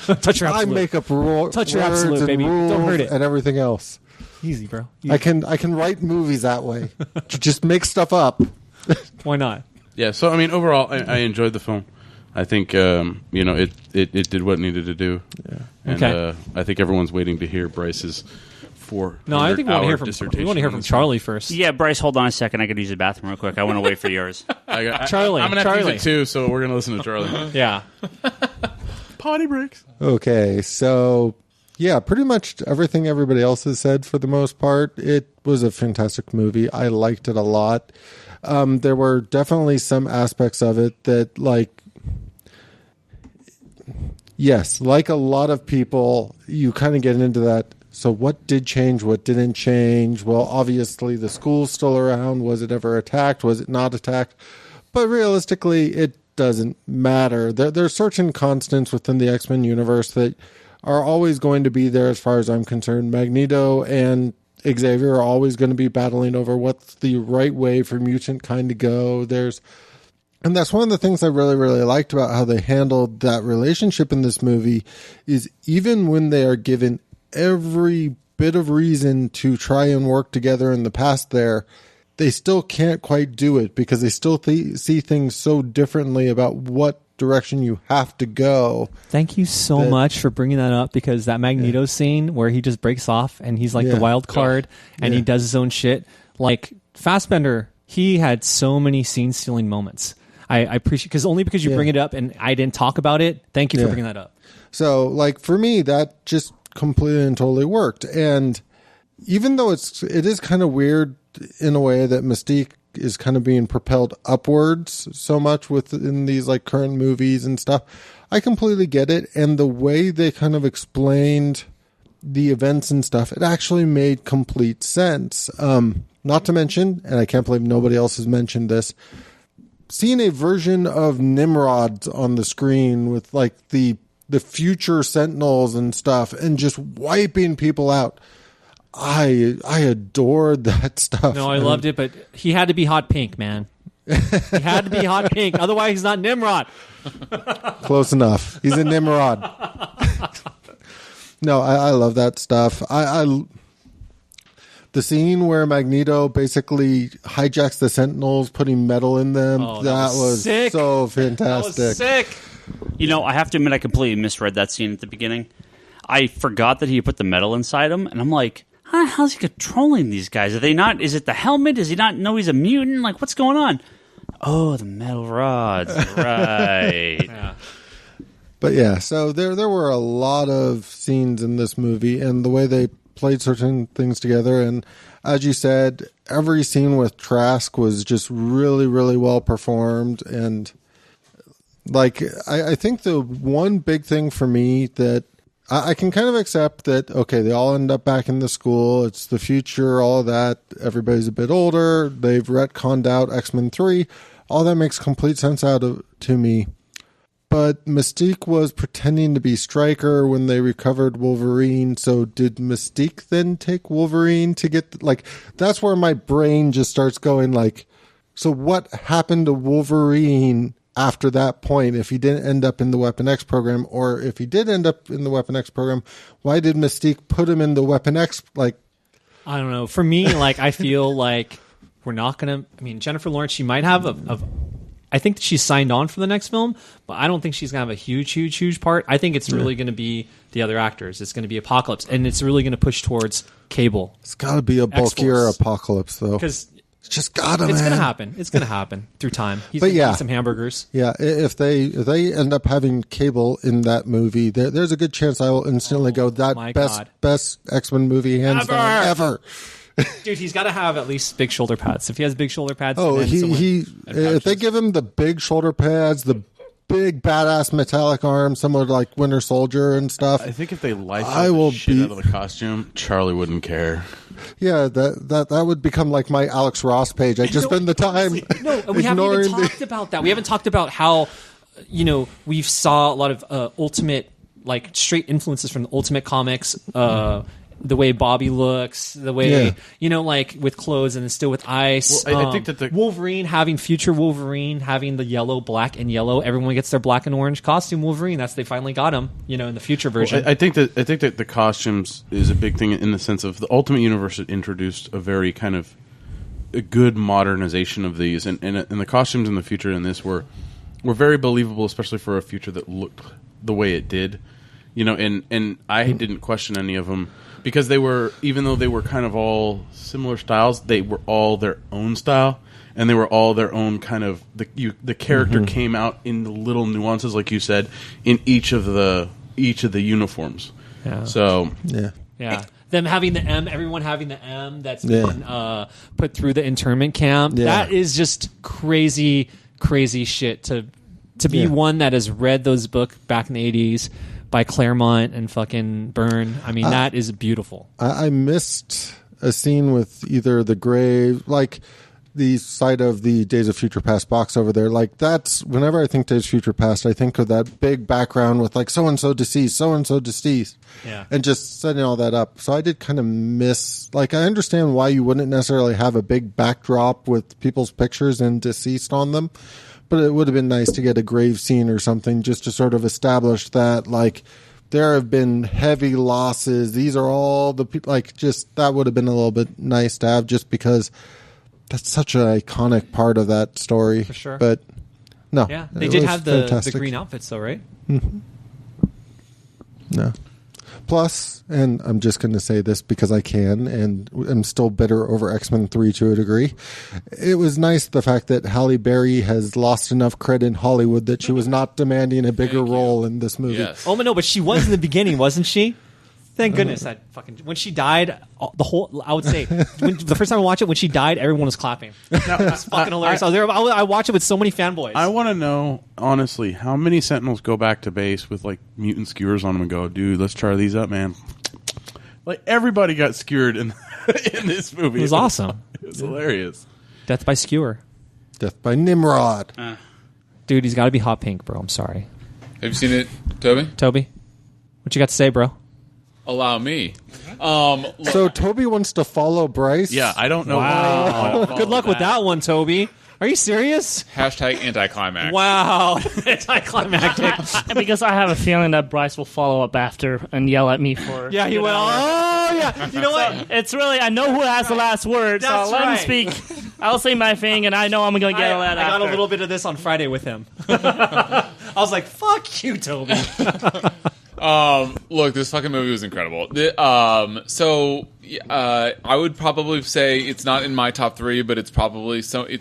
[SPEAKER 2] Touch your absolute.
[SPEAKER 6] I make up
[SPEAKER 2] Touch your absolute, baby. Don't hurt it.
[SPEAKER 6] And everything else.
[SPEAKER 2] Easy, bro. Easy.
[SPEAKER 6] I can write movies that way. Just make stuff up.
[SPEAKER 2] Why not?
[SPEAKER 5] Yeah. So I mean, overall, I enjoyed the film. I think it did what it needed to do. Yeah. And I think everyone's waiting to hear Bryce's 4.
[SPEAKER 2] No, I think we want to hear from Charlie first.
[SPEAKER 1] Yeah, Bryce, hold on a second. I could use the bathroom real quick. I want to wait for yours.
[SPEAKER 2] Charlie,
[SPEAKER 5] I'm gonna have to use it too, so we're gonna listen to Charlie.
[SPEAKER 2] Yeah.
[SPEAKER 5] Potty breaks.
[SPEAKER 6] Okay, so yeah, pretty much everything everybody else has said for the most part. It was a fantastic movie. I liked it a lot. There were definitely some aspects of it that, like, yes, like a lot of people, you kind of get into that. So what did change? What didn't change? Well, obviously the school's still around. Was it ever attacked? Was it not attacked? But realistically, it doesn't matter. There are certain constants within the X-Men universe that are always going to be there as far as I'm concerned. Magneto and Xavier are always going to be battling over what's the right way for mutant kind to go. And that's one of the things I really, really liked about how they handled that relationship in this movie is even when they are given every bit of reason to try and work together in the past there, they still can't quite do it because they still see things so differently about what direction you have to go.
[SPEAKER 2] Thank you so much for bringing that up, because that Magneto scene where he just breaks off and he's like the wild card and he does his own shit. Like Fassbender, he had so many scene stealing moments. I appreciate because you bring it up and I didn't talk about it. Thank you for bringing that up.
[SPEAKER 6] So like for me, that just completely and totally worked. And even though it is kind of weird in a way that Mystique is kind of being propelled upwards so much within these like current movies and stuff, I completely get it. And the way they kind of explained the events and stuff, it actually made complete sense. Not to mention, and I can't believe nobody else has mentioned this, seeing a version of Nimrod on the screen with like the future Sentinels and stuff and just wiping people out. I adored that stuff.
[SPEAKER 2] No, I loved it, but he had to be hot pink, man. He had to be hot pink. Otherwise, he's not Nimrod.
[SPEAKER 6] Close enough. He's a Nimrod. No, I love that stuff. The scene where Magneto basically hijacks the Sentinels, putting metal in them, that was
[SPEAKER 2] sick.
[SPEAKER 6] So fantastic.
[SPEAKER 2] That was sick.
[SPEAKER 1] You know, I have to admit I completely misread that scene at the beginning. I forgot that he put the metal inside him, and I'm like, how's he controlling these guys? Are they not? Is it the helmet? Does he not know he's a mutant? Like, what's going on? Oh, the metal rods, right?
[SPEAKER 2] Yeah.
[SPEAKER 6] But yeah, so there were a lot of scenes in this movie, and the way they played certain things together, and as you said, every scene with Trask was just really, really well performed, and like I think the one big thing for me that I can kind of accept that, okay, they all end up back in the school, it's the future, all of that, everybody's a bit older, they've retconned out X-Men 3, all that makes complete sense to me. But Mystique was pretending to be Stryker when they recovered Wolverine, so did Mystique then take Wolverine to get, like, that's where my brain just starts going, like, so what happened to Wolverine after that point if he didn't end up in the Weapon X program, or if he did end up in the Weapon X program, why did Mystique put him in the Weapon X? Like,
[SPEAKER 2] I don't know. For me, like, I feel like we're not going to... I mean, Jennifer Lawrence, she might have I think that she's signed on for the next film, but I don't think she's going to have a huge part. I think it's really going to be the other actors. It's going to be Apocalypse, and it's really going to push towards Cable.
[SPEAKER 6] It's got to be a bulkier Apocalypse, though.
[SPEAKER 2] Because...
[SPEAKER 6] It's just gotta,
[SPEAKER 2] It's
[SPEAKER 6] man.
[SPEAKER 2] going to happen. It's going to happen through time. He's
[SPEAKER 6] But
[SPEAKER 2] going to
[SPEAKER 6] yeah.
[SPEAKER 2] eat some hamburgers.
[SPEAKER 6] Yeah, if they end up having Cable in that movie, there's a good chance I will instantly go,
[SPEAKER 2] my
[SPEAKER 6] that
[SPEAKER 2] God.
[SPEAKER 6] best X-Men movie hands down ever.
[SPEAKER 2] Dude, he's got to have at least big shoulder pads. If he has big shoulder pads,
[SPEAKER 6] Oh,
[SPEAKER 2] then
[SPEAKER 6] if they give him the big shoulder pads, the big badass metallic arms, similar to like Winter Soldier and stuff.
[SPEAKER 5] I think if they light
[SPEAKER 6] I
[SPEAKER 5] the
[SPEAKER 6] will
[SPEAKER 5] shit
[SPEAKER 6] be-
[SPEAKER 5] out of the costume, Charlie wouldn't care.
[SPEAKER 6] Yeah, that would become like my Alex Ross page. I just spend the time
[SPEAKER 2] No, and we haven't even
[SPEAKER 6] ignoring
[SPEAKER 2] talked about that. We haven't talked about how, we've saw a lot of Ultimate, like, straight influences from the Ultimate comics, the way Bobby looks, the way, like, with clothes and still with ice.
[SPEAKER 5] Well, I think that
[SPEAKER 2] Wolverine, having future Wolverine, having the yellow, black, and yellow. Everyone gets their black and orange costume Wolverine. They finally got him, in the future version.
[SPEAKER 5] I think that the costumes is a big thing in the sense of the Ultimate Universe had introduced a very kind of a good modernization of these, and the costumes in the future in this were very believable, especially for a future that looked the way it did, and I didn't question any of them. Because they were, even though they were kind of all similar styles, they were all their own style, and they were all their own kind of the character came out in the little nuances, like you said, in each of the uniforms.
[SPEAKER 2] Yeah.
[SPEAKER 5] So
[SPEAKER 2] Yeah. Them having the M, everyone having the M that's been put through the internment camp.
[SPEAKER 6] Yeah.
[SPEAKER 2] That is just crazy shit to be one that has read those books back in the 80s by Claremont and fucking Byrne. I mean, that is beautiful.
[SPEAKER 6] I missed a scene with either the grave, like the side of the Days of Future Past box over there. Like, that's, whenever I think Days of Future Past, I think of that big background with like so-and-so deceased,
[SPEAKER 2] Yeah.
[SPEAKER 6] and just setting all that up. So I did kind of miss, like, I understand why you wouldn't necessarily have a big backdrop with people's pictures and deceased on them, but it would have been nice to get a grave scene or something just to sort of establish that, like, there have been heavy losses. These are all the people, like, just, that would have been a little bit nice to have, just because that's such an iconic part of that story.
[SPEAKER 2] For sure.
[SPEAKER 6] But no.
[SPEAKER 2] Yeah. They
[SPEAKER 6] it
[SPEAKER 2] did
[SPEAKER 6] was
[SPEAKER 2] have the
[SPEAKER 6] fantastic.
[SPEAKER 2] green outfits, though, right?
[SPEAKER 6] No. Plus, and I'm just going to say this because I can, and I'm still bitter over X-Men 3 to a degree, it was nice the fact that Halle Berry has lost enough credit in Hollywood that she was not demanding a bigger role in this movie.
[SPEAKER 3] Yes.
[SPEAKER 2] Oh, but she was in the beginning, wasn't she? Thank goodness. When she died, I would say, the first time I watched it, when she died, everyone was clapping. It was fucking hilarious. I watched it with so many fanboys.
[SPEAKER 5] I want to know, honestly, how many Sentinels go back to base with, like, mutant skewers on them and go, dude, let's try these up, man. Like, everybody got skewered in this movie.
[SPEAKER 2] It was awesome.
[SPEAKER 5] It was hilarious.
[SPEAKER 2] Death by Skewer.
[SPEAKER 6] Death by Nimrod.
[SPEAKER 2] Dude, he's got to be hot pink, bro. I'm sorry.
[SPEAKER 3] Have you seen it, Toby?
[SPEAKER 2] Toby, what you got to say, bro?
[SPEAKER 3] Allow me.
[SPEAKER 6] So Toby wants to follow Bryce?
[SPEAKER 5] Yeah, I don't know.
[SPEAKER 2] Wow. Good luck with that one, Toby. Are you serious?
[SPEAKER 3] Hashtag anticlimax.
[SPEAKER 2] Wow. Anticlimactic.
[SPEAKER 4] And because I have a feeling that Bryce will follow up after and yell at me for...
[SPEAKER 2] Yeah, he will. Oh, yeah. You know what?
[SPEAKER 4] It's really... I know who has the last word,
[SPEAKER 2] That's
[SPEAKER 4] so let
[SPEAKER 2] right.
[SPEAKER 4] him speak. I'll say my thing, and I know I'm going to get all that
[SPEAKER 2] I got
[SPEAKER 4] after.
[SPEAKER 2] a little bit of this on Friday with him. I was like, fuck you, Toby.
[SPEAKER 3] Look, this fucking movie was incredible. I would probably say it's not in my top 3, but it's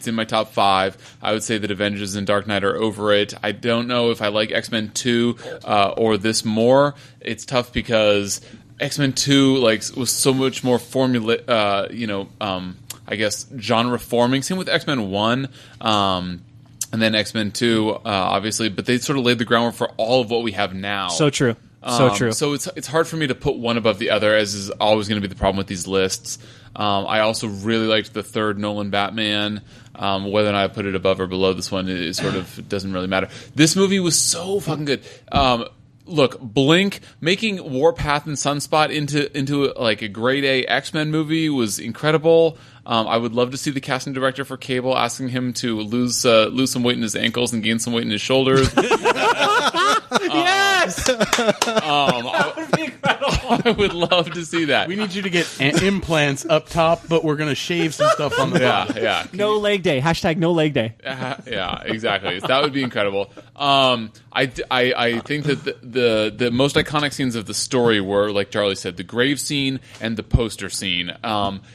[SPEAKER 3] in my top 5. I would say that Avengers and Dark Knight are over it. I don't know if I like X-Men 2 or this more. It's tough because X-Men 2 was so much more I guess genre forming. Same with X-Men 1. And then X-Men 2, obviously, but they sort of laid the groundwork for all of what we have now.
[SPEAKER 2] So true. So true.
[SPEAKER 3] So it's hard for me to put one above the other, as is always going to be the problem with these lists. I also really liked the third Nolan Batman. Whether or not I put it above or below this one, it sort of doesn't really matter. This movie was so fucking good. Look, Blink making Warpath and Sunspot into like a grade A X-Men movie was incredible. I would love to see the casting director for Cable asking him to lose some weight in his ankles and gain some weight in his shoulders.
[SPEAKER 2] Yes!
[SPEAKER 3] That would be incredible. I would love to see that.
[SPEAKER 5] We need you to get implants up top, but we're going to shave some stuff on the bottom.
[SPEAKER 3] Yeah.
[SPEAKER 2] No leg day. Hashtag no leg day.
[SPEAKER 3] Yeah, exactly. That would be incredible. I think that the most iconic scenes of the story were, like Charlie said, the grave scene and the poster scene.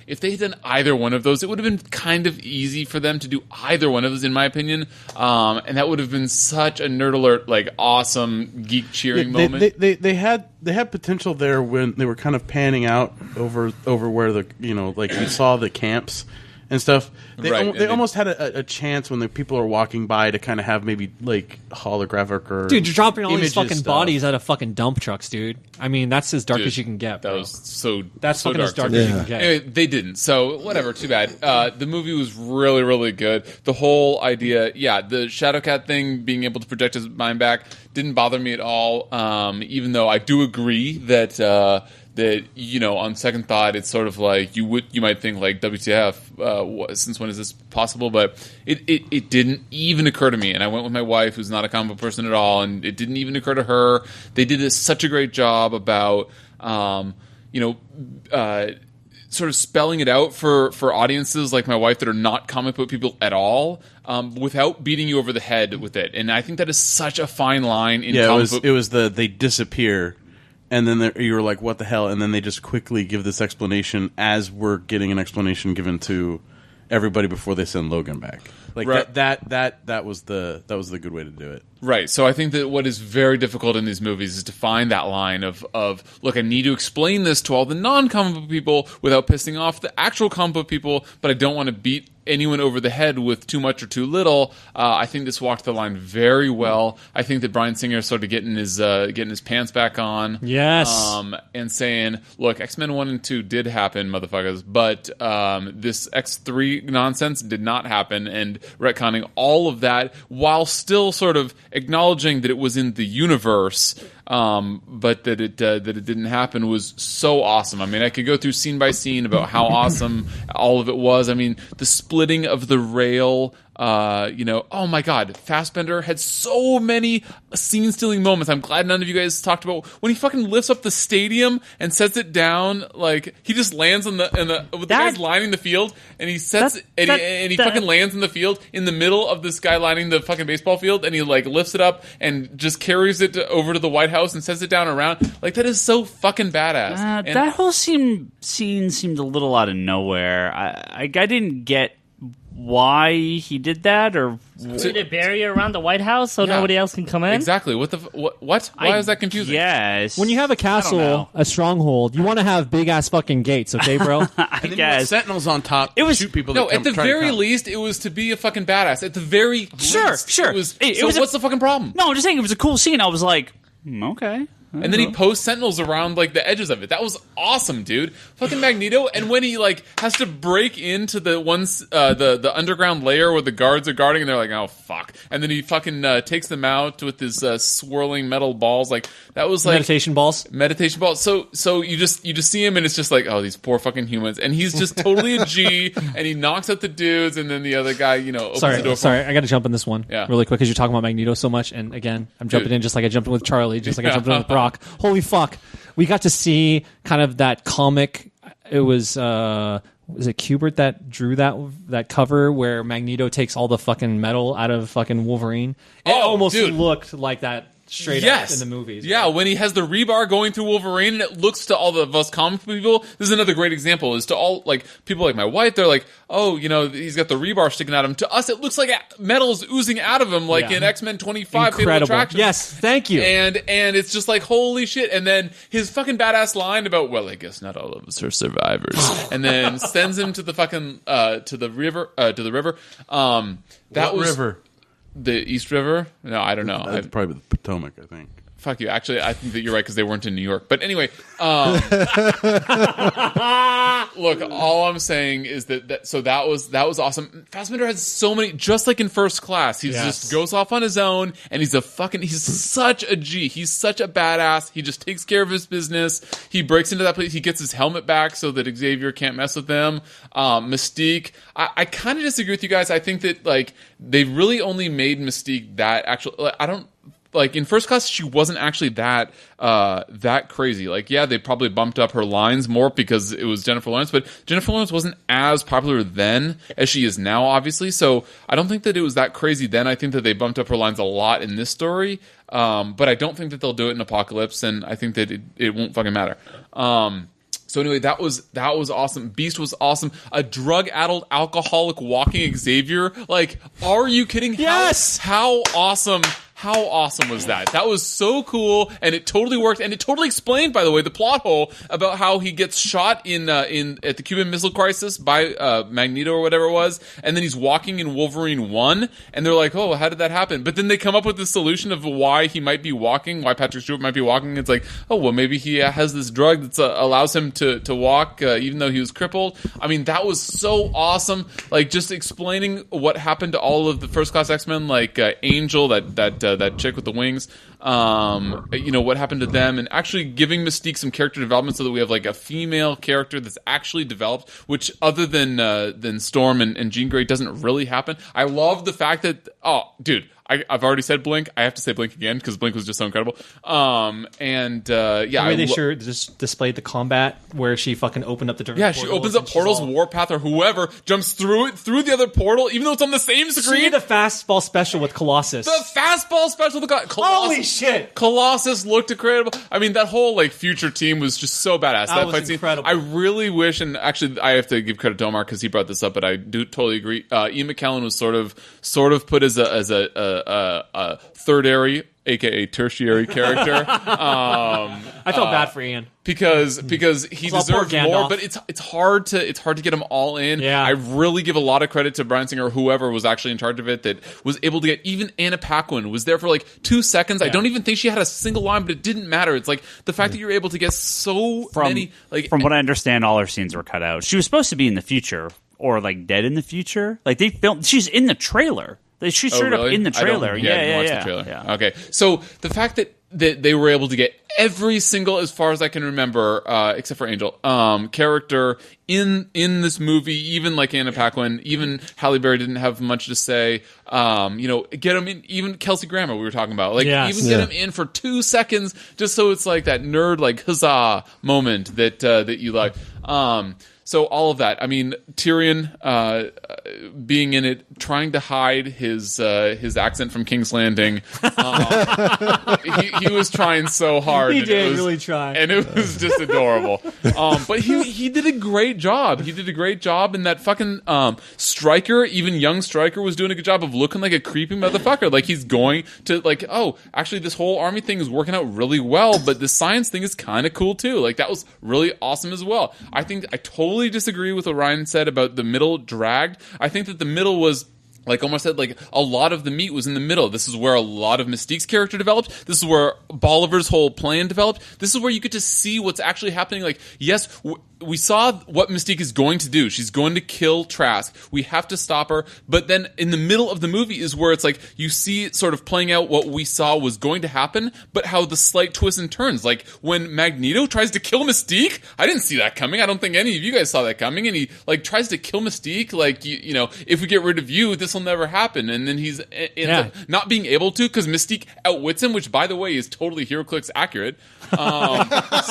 [SPEAKER 3] If they had done either one of those, it would have been kind of easy for them to do either one of those, in my opinion. And that would have been such a nerd alert, like awesome geek cheering moment.
[SPEAKER 5] They had potential there when they were kind of panning out over where you saw the camps and stuff. They almost had a chance when the people are walking by to kind of have maybe like holographic or
[SPEAKER 2] dude, you're dropping all these fucking
[SPEAKER 5] stuff.
[SPEAKER 2] bodies out of fucking dump trucks, dude. I mean, that's as dark as you can get. Bro. That's fucking as dark as you can get.
[SPEAKER 3] Anyway, they didn't. So whatever. Too bad. The movie was really, really good. The whole idea, the Shadowcat thing, being able to project his mind back, didn't bother me at all. Even though I do agree that on second thought, it's sort of like you might think like WTF, since when is this possible? But it didn't even occur to me, and I went with my wife, who's not a comic book person at all, and it didn't even occur to her. They did such a great job about sort of spelling it out for audiences like my wife that are not comic book people at all, without beating you over the head with it. And I think that is such a fine line in comic book.
[SPEAKER 5] It was they disappear. And then you were like, what the hell? And then they just quickly give this explanation as we're getting an explanation given to everybody before they send Logan back. Like
[SPEAKER 3] right.
[SPEAKER 5] that was the good way to do it.
[SPEAKER 3] Right. So I think that what is very difficult in these movies is to find that line of look, I need to explain this to all the non-comic book people without pissing off the actual comic book people, but I don't want to beat anyone over the head with too much or too little. I think this walked the line very well. I think that Bryan Singer started getting his pants back on.
[SPEAKER 2] Yes.
[SPEAKER 3] And saying, look, X-Men 1 and 2 did happen, motherfuckers, but this X3 nonsense did not happen, and retconning all of that while still sort of acknowledging that it was in the universe, but that it didn't happen was so awesome. I mean, I could go through scene by scene about how awesome all of it was. I mean, the splitting of the rail, oh my god, Fassbender had so many scene-stealing moments. I'm glad none of you guys talked about when he fucking lifts up the stadium and sets it down. Like, he just lands with the guys lining the field, and he fucking lands in the field in the middle of this guy lining the fucking baseball field, and he like lifts it up and just carries it over to the White House and sets it down around. Like, that is so fucking badass.
[SPEAKER 1] That whole scene seemed a little out of nowhere. I didn't get why he did that, or
[SPEAKER 4] did a barrier around the White House so nobody else can come in?
[SPEAKER 3] Exactly. What? Why is that confusing?
[SPEAKER 1] Yes.
[SPEAKER 2] When you have a castle, a stronghold, you want to have big ass fucking gates, okay, bro?
[SPEAKER 5] I guess sentinels on top.
[SPEAKER 1] It was
[SPEAKER 5] shoot people.
[SPEAKER 3] No, at the very least, it was to be a fucking badass. At the very least,
[SPEAKER 1] sure.
[SPEAKER 3] What's the fucking problem?
[SPEAKER 1] No, I'm just saying it was a cool scene. I was like, okay.
[SPEAKER 3] And then he posts sentinels around like the edges of it. That was awesome, dude. Fucking Magneto. And when he like has to break into the the underground layer where the guards are guarding, and they're like, oh fuck. And then he fucking takes them out with his swirling metal balls. Like, that was like
[SPEAKER 2] meditation balls.
[SPEAKER 3] So you just see him, and it's just like, oh, these poor fucking humans. And he's just totally a G. And he knocks out the dudes, and then the other guy, opens the door.
[SPEAKER 2] Sorry, I got to jump in this one really quick because you're talking about Magneto so much. And again, I'm jumping in just like I jumped in with Charlie, just like I jumped in with Brock. Holy fuck. We got to see kind of that comic. It was it Kubert that drew that cover where Magneto takes all the fucking metal out of fucking Wolverine? It almost looked like that straight up in the movies.
[SPEAKER 3] Yeah, when he has the rebar going through Wolverine, and it looks to all of us comic people. This is another great example. Is to all like people like my wife, they're like, oh, he's got the rebar sticking out of him. To us, it looks like metal is oozing out of him, like in X-Men 25. Fatal Attraction.
[SPEAKER 2] Yes, thank you.
[SPEAKER 3] And it's just like holy shit. And then his fucking badass line about, well, I guess not all of us are survivors, and then sends him to the fucking to the river. That was
[SPEAKER 5] river.
[SPEAKER 3] The East River? No, I don't know.
[SPEAKER 5] That's probably the Potomac, I think.
[SPEAKER 3] Fuck you. Actually, I think that you're right because they weren't in New York. But anyway, look, all I'm saying is that was awesome. Fassbender has so many, just like in First Class, he just goes off on his own, and he's such a G. He's such a badass. He just takes care of his business. He breaks into that place. He gets his helmet back so that Xavier can't mess with him. Mystique. I kind of disagree with you guys. I think that like they really only made Mystique that actually. I don't. Like in First Class, she wasn't actually that crazy. Like, yeah, they probably bumped up her lines more because it was Jennifer Lawrence, but Jennifer Lawrence wasn't as popular then as she is now, obviously. So I don't think that it was that crazy then. I think that they bumped up her lines a lot in this story, but I don't think that they'll do it in Apocalypse, and I think that it won't fucking matter. So anyway, that was awesome. Beast was awesome. A drug-addled, alcoholic walking Xavier. Like, are you kidding?
[SPEAKER 2] Yes.
[SPEAKER 3] How awesome. How awesome was that? That was so cool, and it totally worked, and it totally explained, by the way, the plot hole about how he gets shot in at the Cuban Missile Crisis by Magneto or whatever it was, and then he's walking in Wolverine 1, and they're like, oh, how did that happen? But then they come up with the solution of why he might be walking, why Patrick Stewart might be walking. It's like, oh, well, maybe he has this drug that allows him to walk even though he was crippled. I mean, that was so awesome. Like, just explaining what happened to all of the First Class X-Men, like Angel, that chick with the wings, what happened to them, and actually giving Mystique some character development so that we have like a female character that's actually developed, which other than Storm and Jean Grey doesn't really happen. I love the fact that, oh, dude, I've already said Blink. I have to say Blink again because Blink was just so incredible. The
[SPEAKER 2] way they sure just displayed the combat where she fucking opened up the different
[SPEAKER 3] portals. She opens up portals, Warpath or whoever jumps through the other portal, even though it's on the same screen.
[SPEAKER 2] See the fastball special with Colossus.
[SPEAKER 3] The fastball special with Colossus.
[SPEAKER 2] Holy shit!
[SPEAKER 3] Colossus looked incredible. I mean, that whole like future team was just so badass.
[SPEAKER 2] That was incredible.
[SPEAKER 3] Scene, I really wish, and actually, I have to give credit to Omar because he brought this up, but I do totally agree. Ian McKellen was sort of put as a thirdary, aka tertiary character.
[SPEAKER 2] I felt bad for Ian
[SPEAKER 3] because he deserves more, but it's hard to get them all in.
[SPEAKER 2] Yeah.
[SPEAKER 3] I really give a lot of credit to Bryan Singer, whoever was actually in charge of it, that was able to get even Anna Paquin was there for like 2 seconds. Yeah. I don't even think she had a single line, but it didn't matter. It's like the fact that you're able to get so many. Like,
[SPEAKER 1] from what I understand, all her scenes were cut out. She was supposed to be in the future or like dead in the future. Like they filmed. She's in the trailer. She showed up in the trailer.
[SPEAKER 3] The trailer. Yeah. Okay, so the fact that they were able to get every single, as far as I can remember, except for Angel, character in this movie, even like Anna Paquin, even Halle Berry didn't have much to say. Get them in, even Kelsey Grammer we were talking about, like get them in for 2 seconds, just so it's like that nerd like huzzah moment that you like. So all of that. I mean, Tyrion being in it, trying to hide his accent from King's Landing. He was trying so hard.
[SPEAKER 2] He did really try,
[SPEAKER 3] and it was just adorable. But he did a great job. He did a great job in that fucking Stryker. Even young Stryker was doing a good job of looking like a creepy motherfucker. Like he's going to like, oh, actually, this whole army thing is working out really well, but the science thing is kind of cool too. Like that was really awesome as well. I think I totally disagree with what Ryan said about the middle dragged. I think that the middle was, like Omar said, like a lot of the meat was in the middle. This is where a lot of Mystique's character developed. This is where Bolivar's whole plan developed. This is where you get to see what's actually happening. Like, yes, we saw what Mystique is going to do. She's going to kill Trask. We have to stop her. But then in the middle of the movie is where it's like you see it sort of playing out what we saw was going to happen, but how the slight twists and turns. Like when Magneto tries to kill Mystique, I didn't see that coming. I don't think any of you guys saw that coming. And he like tries to kill Mystique. Like, you know, if we get rid of you, this will never happen. And then he's not being able to because Mystique outwits him, which by the way is totally HeroClix accurate.
[SPEAKER 4] That's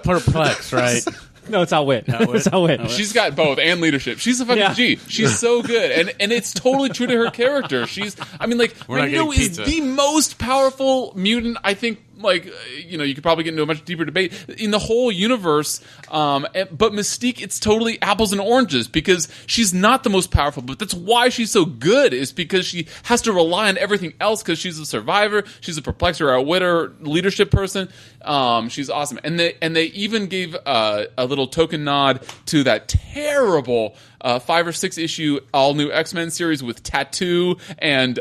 [SPEAKER 4] perplexed, right?
[SPEAKER 2] No, it's outwit. It's outwit.
[SPEAKER 3] She's got both and leadership. She's a fucking G. She's so good, and it's totally true to her character. Magneto is the most powerful mutant, I think. You could probably get into a much deeper debate in the whole universe. But Mystique, it's totally apples and oranges because she's not the most powerful. But that's why she's so good, is because she has to rely on everything else because she's a survivor, she's a perplexer, outwitter, leadership person. She's awesome, and they even gave a little token nod to that terrible 5 or 6 issue all new X-Men series with Tattoo and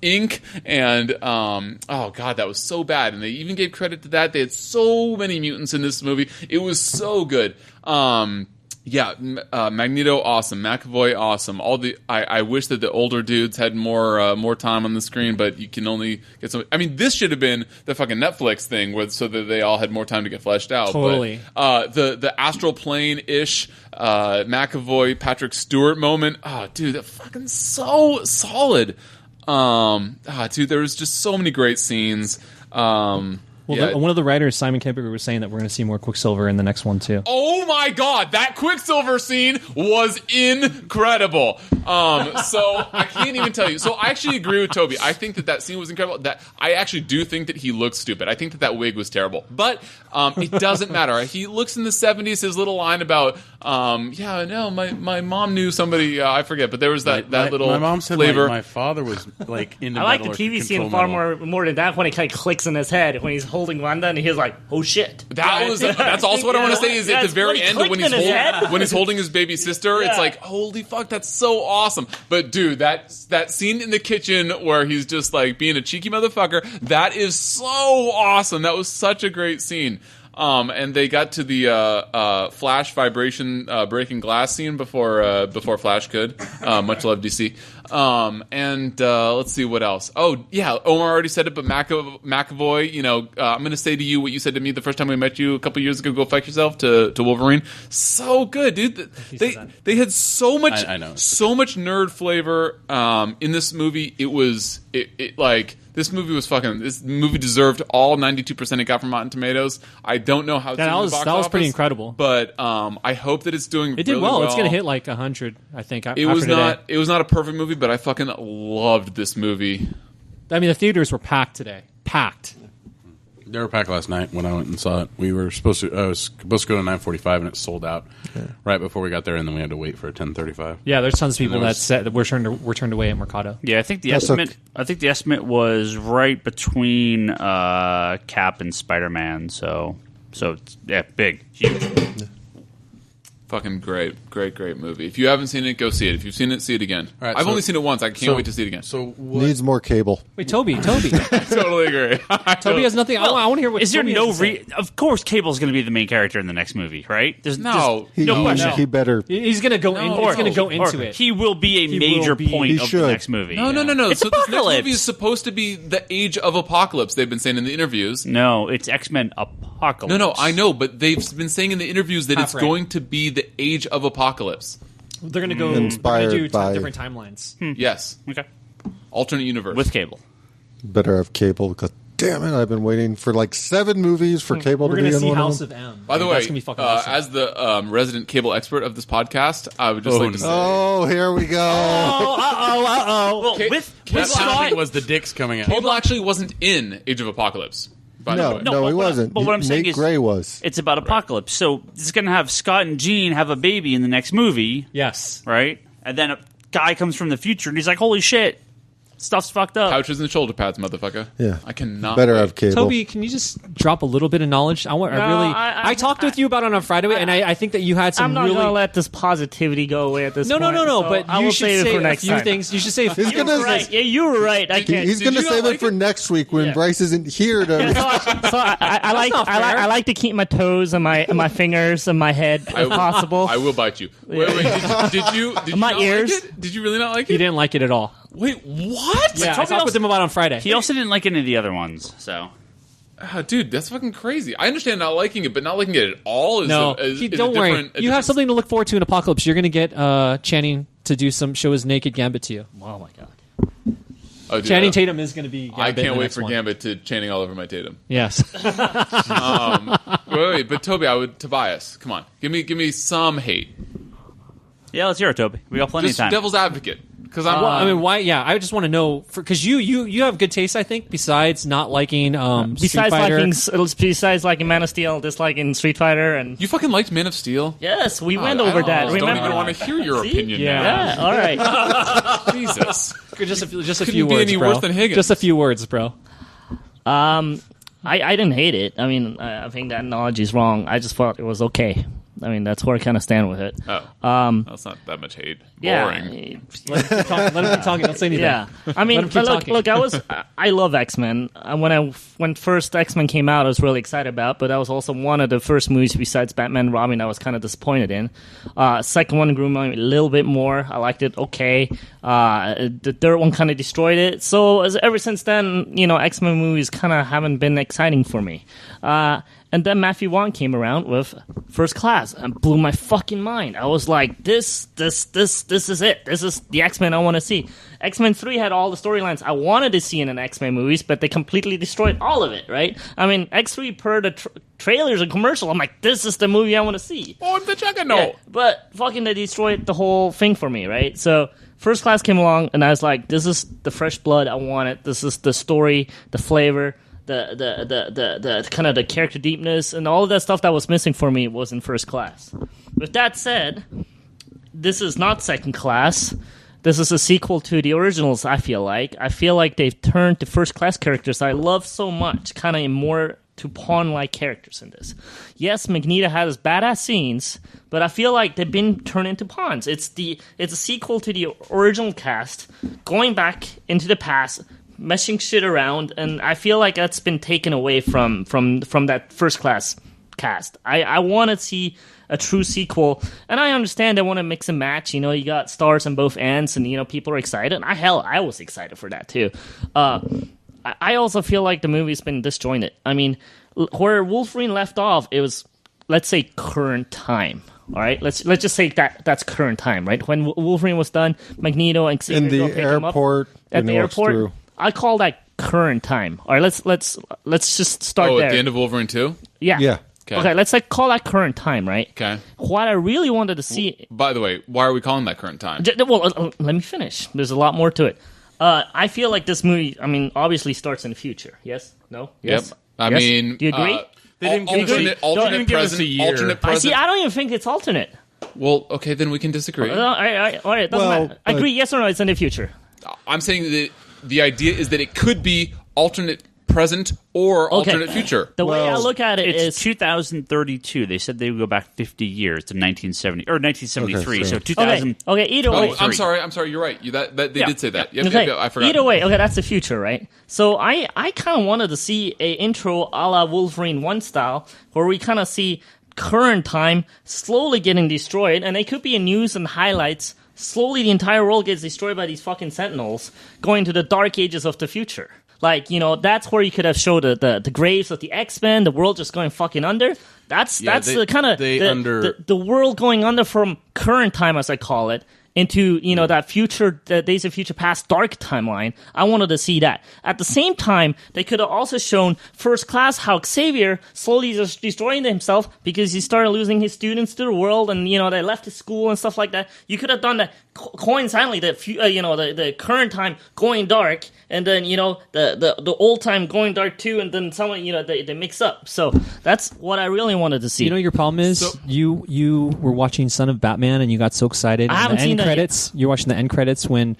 [SPEAKER 3] Ink and oh god, that was so bad. And they even gave credit to that. They had so many mutants in this movie. It was so good. Magneto awesome, McAvoy awesome. I wish that the older dudes had more time on the screen, but you can only get some. I mean, this should have been the fucking Netflix thing so that they all had more time to get fleshed out.
[SPEAKER 2] Totally.
[SPEAKER 3] But, the astral plane ish McAvoy Patrick Stewart moment. Oh, dude, that fucking so solid. Dude, there was just so many great scenes.
[SPEAKER 2] One of the writers, Simon Kemper, was saying that we're going to see more Quicksilver in the next one too.
[SPEAKER 3] Oh my god, that Quicksilver scene was incredible. So I can't even tell you. So I actually agree with Toby. I think that scene was incredible. That I actually do think that he looked stupid. I think that wig was terrible. But it doesn't matter. He looks in the 70s. His little line about, my mom knew somebody. I forget, but there was that little.
[SPEAKER 5] My mom said
[SPEAKER 3] flavor.
[SPEAKER 5] My father was like into.
[SPEAKER 4] I like the
[SPEAKER 5] metal
[SPEAKER 4] TV
[SPEAKER 5] or
[SPEAKER 4] scene far more than that when it kind of clicks in his head when he's holding Wanda and he's like, "Oh shit!"
[SPEAKER 3] That's also what I want to say. Is at the very end when he's holding his baby sister, it's like, holy fuck, that's so awesome. But dude, that scene in the kitchen where he's just like being a cheeky motherfucker, that is so awesome. That was such a great scene. And they got to the Flash vibration breaking glass scene before Flash could. Much love, DC. Let's see what else. Oh yeah, Omar already said it, but McAvoy. I'm going to say to you what you said to me the first time we met you a couple years ago. Go fight yourself to Wolverine. So good, dude. They had so much so much nerd flavor in this movie. This movie deserved all 92% it got from Rotten Tomatoes. I don't know how it's doing in the box
[SPEAKER 2] that was
[SPEAKER 3] office,
[SPEAKER 2] pretty incredible.
[SPEAKER 3] But I hope that it's doing.
[SPEAKER 2] It did
[SPEAKER 3] really
[SPEAKER 2] well. It's going to hit like 100, I think.
[SPEAKER 3] It was not a perfect movie, but I fucking loved this movie.
[SPEAKER 2] I mean, the theaters were packed today. Packed.
[SPEAKER 5] They were packed last night when I went and saw it. I was supposed to go to 9:45 and it sold out right before we got there, and then we had to wait for a 10:35.
[SPEAKER 2] Yeah, there's tons of people that said that were turned away at Mercado.
[SPEAKER 1] Yeah, I think the estimate was right between Cap and Spider-Man. So it's, big, huge.
[SPEAKER 3] Fucking great movie. If you haven't seen it, go see it. If you've seen it, see it again.
[SPEAKER 5] Right,
[SPEAKER 3] I've only seen it once. I can't wait to see it again.
[SPEAKER 5] So
[SPEAKER 6] needs more cable.
[SPEAKER 2] Wait, Toby.
[SPEAKER 3] Totally agree.
[SPEAKER 2] Toby has nothing. I want to hear what.
[SPEAKER 1] Is
[SPEAKER 2] Toby
[SPEAKER 1] there
[SPEAKER 2] has to say.
[SPEAKER 1] Of course, Cable's going to be the main character in the next movie, right? There's
[SPEAKER 3] no
[SPEAKER 1] question.
[SPEAKER 6] He better.
[SPEAKER 2] He's going to go into it.
[SPEAKER 1] He will be a major point of the next movie.
[SPEAKER 3] No.
[SPEAKER 1] It's
[SPEAKER 3] so
[SPEAKER 1] Apocalypse.
[SPEAKER 3] This next movie is supposed to be the Age of Apocalypse. They've been saying in the interviews.
[SPEAKER 1] No, it's X-Men Apocalypse.
[SPEAKER 3] No, I know, but they've been saying in the interviews that it's going to be the Age of Apocalypse.
[SPEAKER 2] They're going to go
[SPEAKER 6] inspired
[SPEAKER 2] do
[SPEAKER 6] by
[SPEAKER 2] different timelines.
[SPEAKER 3] Yes.
[SPEAKER 1] Okay.
[SPEAKER 3] Alternate universe
[SPEAKER 1] With Cable.
[SPEAKER 6] Better have cable because damn it, I've been waiting for like 7 movies for cable to be in one of them.
[SPEAKER 2] We're going to see House of M.
[SPEAKER 3] By the way,
[SPEAKER 2] that's gonna be fucking awesome.
[SPEAKER 3] as the resident cable expert of this podcast, I would just like to say...
[SPEAKER 6] Oh, here we go.
[SPEAKER 1] Well, with
[SPEAKER 5] Scott was the dicks coming out.
[SPEAKER 3] Cable actually wasn't in Age of Apocalypse.
[SPEAKER 6] No, he wasn't.
[SPEAKER 1] But what I'm saying
[SPEAKER 6] Nate Gray was.
[SPEAKER 1] It's about Apocalypse. So it's going to have Scott and Jean have a baby in the next movie.
[SPEAKER 2] Yes.
[SPEAKER 1] Right? And then a guy comes from the future and he's like, holy shit, stuff's fucked up.
[SPEAKER 3] Couches and shoulder pads, motherfucker.
[SPEAKER 6] Yeah.
[SPEAKER 3] I cannot
[SPEAKER 6] Better
[SPEAKER 3] wait.
[SPEAKER 6] have cable.
[SPEAKER 2] Toby, can you just drop a little bit of knowledge? I talked with you about it on Friday, and I think that you had some
[SPEAKER 4] I'm not
[SPEAKER 2] really...
[SPEAKER 4] going to let this positivity go away at this point.
[SPEAKER 2] No,
[SPEAKER 4] so
[SPEAKER 2] but
[SPEAKER 4] I
[SPEAKER 2] you
[SPEAKER 4] will
[SPEAKER 2] should
[SPEAKER 4] save it
[SPEAKER 2] say
[SPEAKER 4] for
[SPEAKER 2] a
[SPEAKER 4] next
[SPEAKER 2] few
[SPEAKER 4] time.
[SPEAKER 2] things. You should say a few
[SPEAKER 6] He's
[SPEAKER 2] things.
[SPEAKER 6] gonna-
[SPEAKER 4] Right. Yeah, you were right. I can't.
[SPEAKER 6] He's going to save it for next week when Bryce isn't here to...
[SPEAKER 4] I like to keep my toes and my fingers and my head if possible.
[SPEAKER 3] I will bite you. Wait, did you
[SPEAKER 4] My
[SPEAKER 3] not
[SPEAKER 4] ears?
[SPEAKER 3] like it? Did you really not like
[SPEAKER 2] He
[SPEAKER 3] it?
[SPEAKER 2] didn't like it at all.
[SPEAKER 3] Wait, what?
[SPEAKER 2] Yeah, I talked with him about it on Friday.
[SPEAKER 1] He also didn't like any of the other ones, so...
[SPEAKER 3] Dude, that's fucking crazy. I understand not liking it, but not liking it at all is
[SPEAKER 2] don't worry. You have something to look forward to in Apocalypse. You're going to get Channing to show his naked gambit to you.
[SPEAKER 4] Oh my god.
[SPEAKER 3] Oh, dude,
[SPEAKER 2] Channing Tatum is going to be. Gambit
[SPEAKER 3] I
[SPEAKER 2] in the
[SPEAKER 3] can't wait
[SPEAKER 2] next
[SPEAKER 3] for
[SPEAKER 2] one.
[SPEAKER 3] Gambit to Channing all over my Tatum.
[SPEAKER 2] Yes.
[SPEAKER 3] Wait, but Toby, Tobias, come on, give me some hate.
[SPEAKER 1] Yeah, let's hear it, Toby. We got plenty
[SPEAKER 3] Just
[SPEAKER 1] of time.
[SPEAKER 3] devil's advocate, because I'm.
[SPEAKER 2] I mean, why? Yeah, I just want to know because you have good taste. I think besides not liking Street Fighter.
[SPEAKER 4] Besides liking Man of Steel, disliking Street Fighter, and
[SPEAKER 3] You fucking liked Man of Steel?
[SPEAKER 4] yes, we went
[SPEAKER 3] I
[SPEAKER 4] over that.
[SPEAKER 3] almost don't
[SPEAKER 4] Remember?
[SPEAKER 3] even want to hear your opinion
[SPEAKER 2] Yeah.
[SPEAKER 3] now.
[SPEAKER 4] Yeah. All right.
[SPEAKER 3] Jesus.
[SPEAKER 2] just a
[SPEAKER 3] Couldn't
[SPEAKER 2] few
[SPEAKER 3] be
[SPEAKER 2] words,
[SPEAKER 3] any
[SPEAKER 2] bro.
[SPEAKER 3] worse than Higgins.
[SPEAKER 2] Just a few words, bro.
[SPEAKER 4] I didn't hate it. I mean, I think that analogy is wrong. I just thought it was okay. I mean, that's where I kind of stand with it.
[SPEAKER 3] Oh, that's not that much hate. Boring.
[SPEAKER 2] Let him keep talking. Don't say anything.
[SPEAKER 4] Yeah, I mean,
[SPEAKER 2] Let him keep
[SPEAKER 4] but
[SPEAKER 2] talking.
[SPEAKER 4] look, I love X-Men. When first X-Men came out, I was really excited about, but that was also one of the first movies besides Batman and Robin I was kind of disappointed in. Second one grew on me a little bit more. I liked it okay. The third one kind of destroyed it. So ever since then, X-Men movies kind of haven't been exciting for me. And then Matthew Vaughn came around with First Class and blew my fucking mind. I was like, this is it. This is the X-Men I want to see. X-Men 3 had all the storylines I wanted to see in an X-Men movies, but they completely destroyed all of it, right? I mean, X3 per the trailers and commercial, I'm like, this is the movie I want to see.
[SPEAKER 3] Oh, the juggernaut.
[SPEAKER 4] Yeah, but fucking they destroyed the whole thing for me, right? So First Class came along, and I was like, this is the fresh blood I wanted. This is the story, the flavor, the kind of the character deepness, and all of that stuff that was missing for me was in First Class. With that said, this is not Second Class. This is a sequel to the originals, I feel like. I feel like they've turned the First Class characters I love so much kind of more to pawn-like characters in this. Yes, Magneto has badass scenes, but I feel like they've been turned into pawns. It's a sequel to the original cast, going back into the past, meshing shit around, and I feel like that's been taken away from that First Class cast. I want to see a true sequel, and I understand they want to mix and match. You got stars on both ends, and people are excited. And I was excited for that too. I also feel like the movie's been disjointed. I mean, where Wolverine left off, it was, let's say, current time. All right, let's just say that's current time, right? When Wolverine was done, Magneto and Xavier
[SPEAKER 6] In the
[SPEAKER 4] go pick him up
[SPEAKER 6] airport,
[SPEAKER 4] at the airport.
[SPEAKER 6] through.
[SPEAKER 4] I call that current time. All right, let's just start there.
[SPEAKER 3] At the end of Wolverine 2?
[SPEAKER 4] Yeah.
[SPEAKER 6] Yeah.
[SPEAKER 4] Okay, let's call that current time, right?
[SPEAKER 3] Okay.
[SPEAKER 4] What I really wanted to see.
[SPEAKER 3] By the way, why are we calling that current time?
[SPEAKER 4] Let me finish. There's a lot more to it. I feel like this movie, obviously starts in the future. Yes? No? Yes?
[SPEAKER 3] Yep. I
[SPEAKER 4] Yes?
[SPEAKER 3] mean,
[SPEAKER 4] do you agree?
[SPEAKER 5] They didn't give us a-
[SPEAKER 3] alternate
[SPEAKER 5] give us
[SPEAKER 3] present,
[SPEAKER 5] a year.
[SPEAKER 3] alternate
[SPEAKER 4] I
[SPEAKER 3] present.
[SPEAKER 4] see. I don't even think it's alternate.
[SPEAKER 3] Well, okay, then we can disagree.
[SPEAKER 4] All right. Doesn't
[SPEAKER 6] Well,
[SPEAKER 4] matter. Agree? Yes or no? It's in the future.
[SPEAKER 3] I'm saying that the idea is that it could be alternate present or alternate future.
[SPEAKER 4] The way I
[SPEAKER 6] Well,
[SPEAKER 4] look at it
[SPEAKER 1] It's
[SPEAKER 4] is
[SPEAKER 1] 2032. They said they would go back 50 years to 1970 or 1973.
[SPEAKER 6] Okay,
[SPEAKER 1] so
[SPEAKER 6] so-
[SPEAKER 1] 2000.
[SPEAKER 4] okay. Either way,
[SPEAKER 3] Oh, I'm sorry. You're right. That they
[SPEAKER 1] Yeah,
[SPEAKER 3] did say that.
[SPEAKER 1] yeah.
[SPEAKER 3] Yep,
[SPEAKER 4] okay.
[SPEAKER 3] I forgot.
[SPEAKER 4] Either way, okay, that's the future, right? So I kind of wanted to see a intro a la Wolverine 1 style, where we kind of see current time slowly getting destroyed, and it could be in news and highlights. Slowly, the entire world gets destroyed by these fucking Sentinels, going to the dark ages of the future. Like, that's where you could have showed the graves of the X-Men, the world just going fucking under. That's the kind of the world going under from current time, as I call it, into that future, the Days of Future Past dark timeline. I wanted to see that. At the same time, they could have also shown First Class, how Xavier slowly just destroying himself because he started losing his students to the world, and they left his school and stuff like that. You could have done that coincidentally, the current time going dark, and then the old time going dark too, and then someone they mix up. So that's what I really wanted to see.
[SPEAKER 2] Your problem is you were watching Son of Batman and you got so excited.
[SPEAKER 4] I haven't seen that
[SPEAKER 2] credits. You're watching the end credits when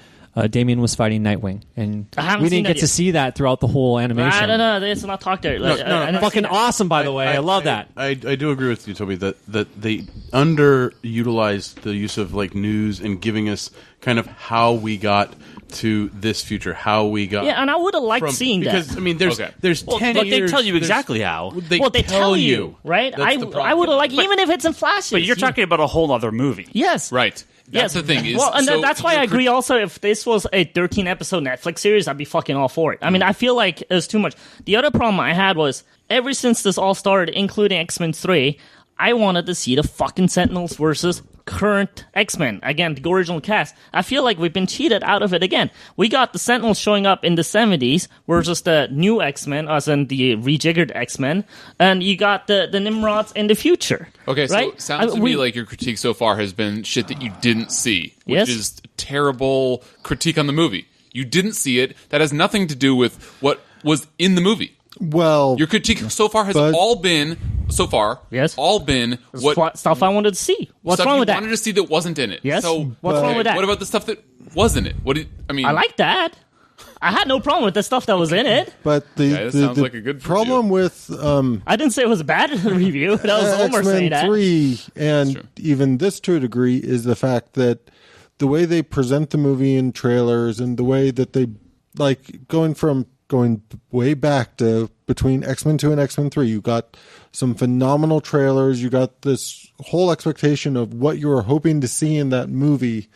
[SPEAKER 2] Damian was fighting Nightwing, and we didn't get to see that throughout the whole animation.
[SPEAKER 4] No, let's not talk there.
[SPEAKER 2] Fucking awesome, by the way. I love that.
[SPEAKER 5] I do agree with you, Toby, that they underutilized the use of news and giving us kind of how we got to this future, how we got.
[SPEAKER 4] Yeah, and I would have liked seeing
[SPEAKER 5] because,
[SPEAKER 4] that.
[SPEAKER 5] I mean, there's 10
[SPEAKER 1] But
[SPEAKER 5] years.
[SPEAKER 1] they tell you exactly how.
[SPEAKER 5] They
[SPEAKER 4] tell you, right? I would have liked, even if it's in flashes.
[SPEAKER 1] But you're talking about a whole other movie.
[SPEAKER 4] Yes.
[SPEAKER 3] Right. That's the thing.
[SPEAKER 4] That's why I agree also, if this was a 13-episode Netflix series, I'd be fucking all for it. I mean, I feel like it was too much. The other problem I had was, ever since this all started, including X-Men 3, I wanted to see the fucking Sentinels versus current X-Men. Again, the original cast. I feel like we've been cheated out of it again. We got the Sentinels showing up in the 70s versus the new X-Men, as in the rejiggered X-Men, and you got the Nimrods in the future.
[SPEAKER 3] Okay, so
[SPEAKER 4] right?
[SPEAKER 3] it sounds to me like your critique so far has been shit that you didn't see, which
[SPEAKER 4] Yes.
[SPEAKER 3] is a terrible critique on the movie. You didn't see it. That has nothing to do with what was in the movie.
[SPEAKER 6] Well,
[SPEAKER 3] Your critique so far has all been
[SPEAKER 4] Yes.
[SPEAKER 3] all been what
[SPEAKER 4] Stuff I wanted to see. What's
[SPEAKER 3] stuff
[SPEAKER 4] wrong
[SPEAKER 3] you
[SPEAKER 4] with that?
[SPEAKER 3] wanted to see that wasn't in it.
[SPEAKER 4] Yes.
[SPEAKER 3] So
[SPEAKER 4] What's wrong with that?
[SPEAKER 3] What about the stuff that was in it?
[SPEAKER 4] I like that. I had no problem with the stuff that was in it.
[SPEAKER 6] but
[SPEAKER 3] that sounds like a good
[SPEAKER 6] problem with
[SPEAKER 4] I didn't say it was a bad review. That was Omar saying
[SPEAKER 6] X-Men
[SPEAKER 4] that.
[SPEAKER 6] 3, and
[SPEAKER 3] true.
[SPEAKER 6] even this to a degree, is the fact that the way they present the movie in trailers and the way that they, like, going way back to between X-Men 2 and X-Men 3, you got some phenomenal trailers. You got this whole expectation of what you were hoping to see in that movie.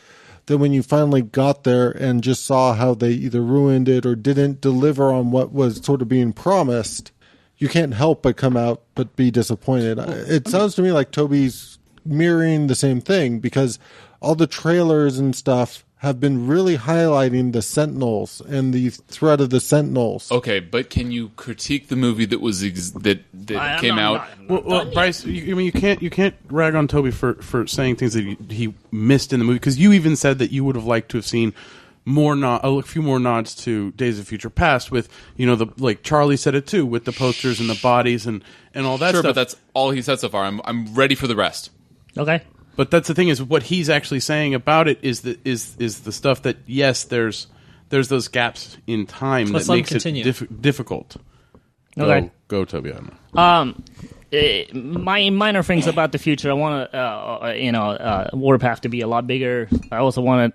[SPEAKER 6] That when you finally got there and just saw how they either ruined it or didn't deliver on what was sort of being promised, you can't help but come out but be disappointed. It sounds to me like Toby's mirroring the same thing, because all the trailers and stuff have been really highlighting the Sentinels and the threat of the Sentinels.
[SPEAKER 3] Okay, but can you critique the movie that was that came out?
[SPEAKER 5] Well, Bryce, you can't rag on Toby for saying things that he missed in the movie, because you even said that you would have liked to have seen a few more nods to Days of Future Past, with like Charlie said it too, with the posters and the bodies and all that
[SPEAKER 3] Sure,
[SPEAKER 5] stuff.
[SPEAKER 3] but that's all he said so far. I'm ready for the rest.
[SPEAKER 4] Okay.
[SPEAKER 5] But that's the thing, is what he's actually saying about it is the stuff that, yes, there's those gaps in time
[SPEAKER 2] Let's
[SPEAKER 5] that
[SPEAKER 2] let him
[SPEAKER 5] makes it
[SPEAKER 2] continue.
[SPEAKER 5] difficult.
[SPEAKER 4] Okay.
[SPEAKER 5] Go, Toby. I don't know.
[SPEAKER 4] My minor things about the future. I want Warpath to be a lot bigger. I also wanted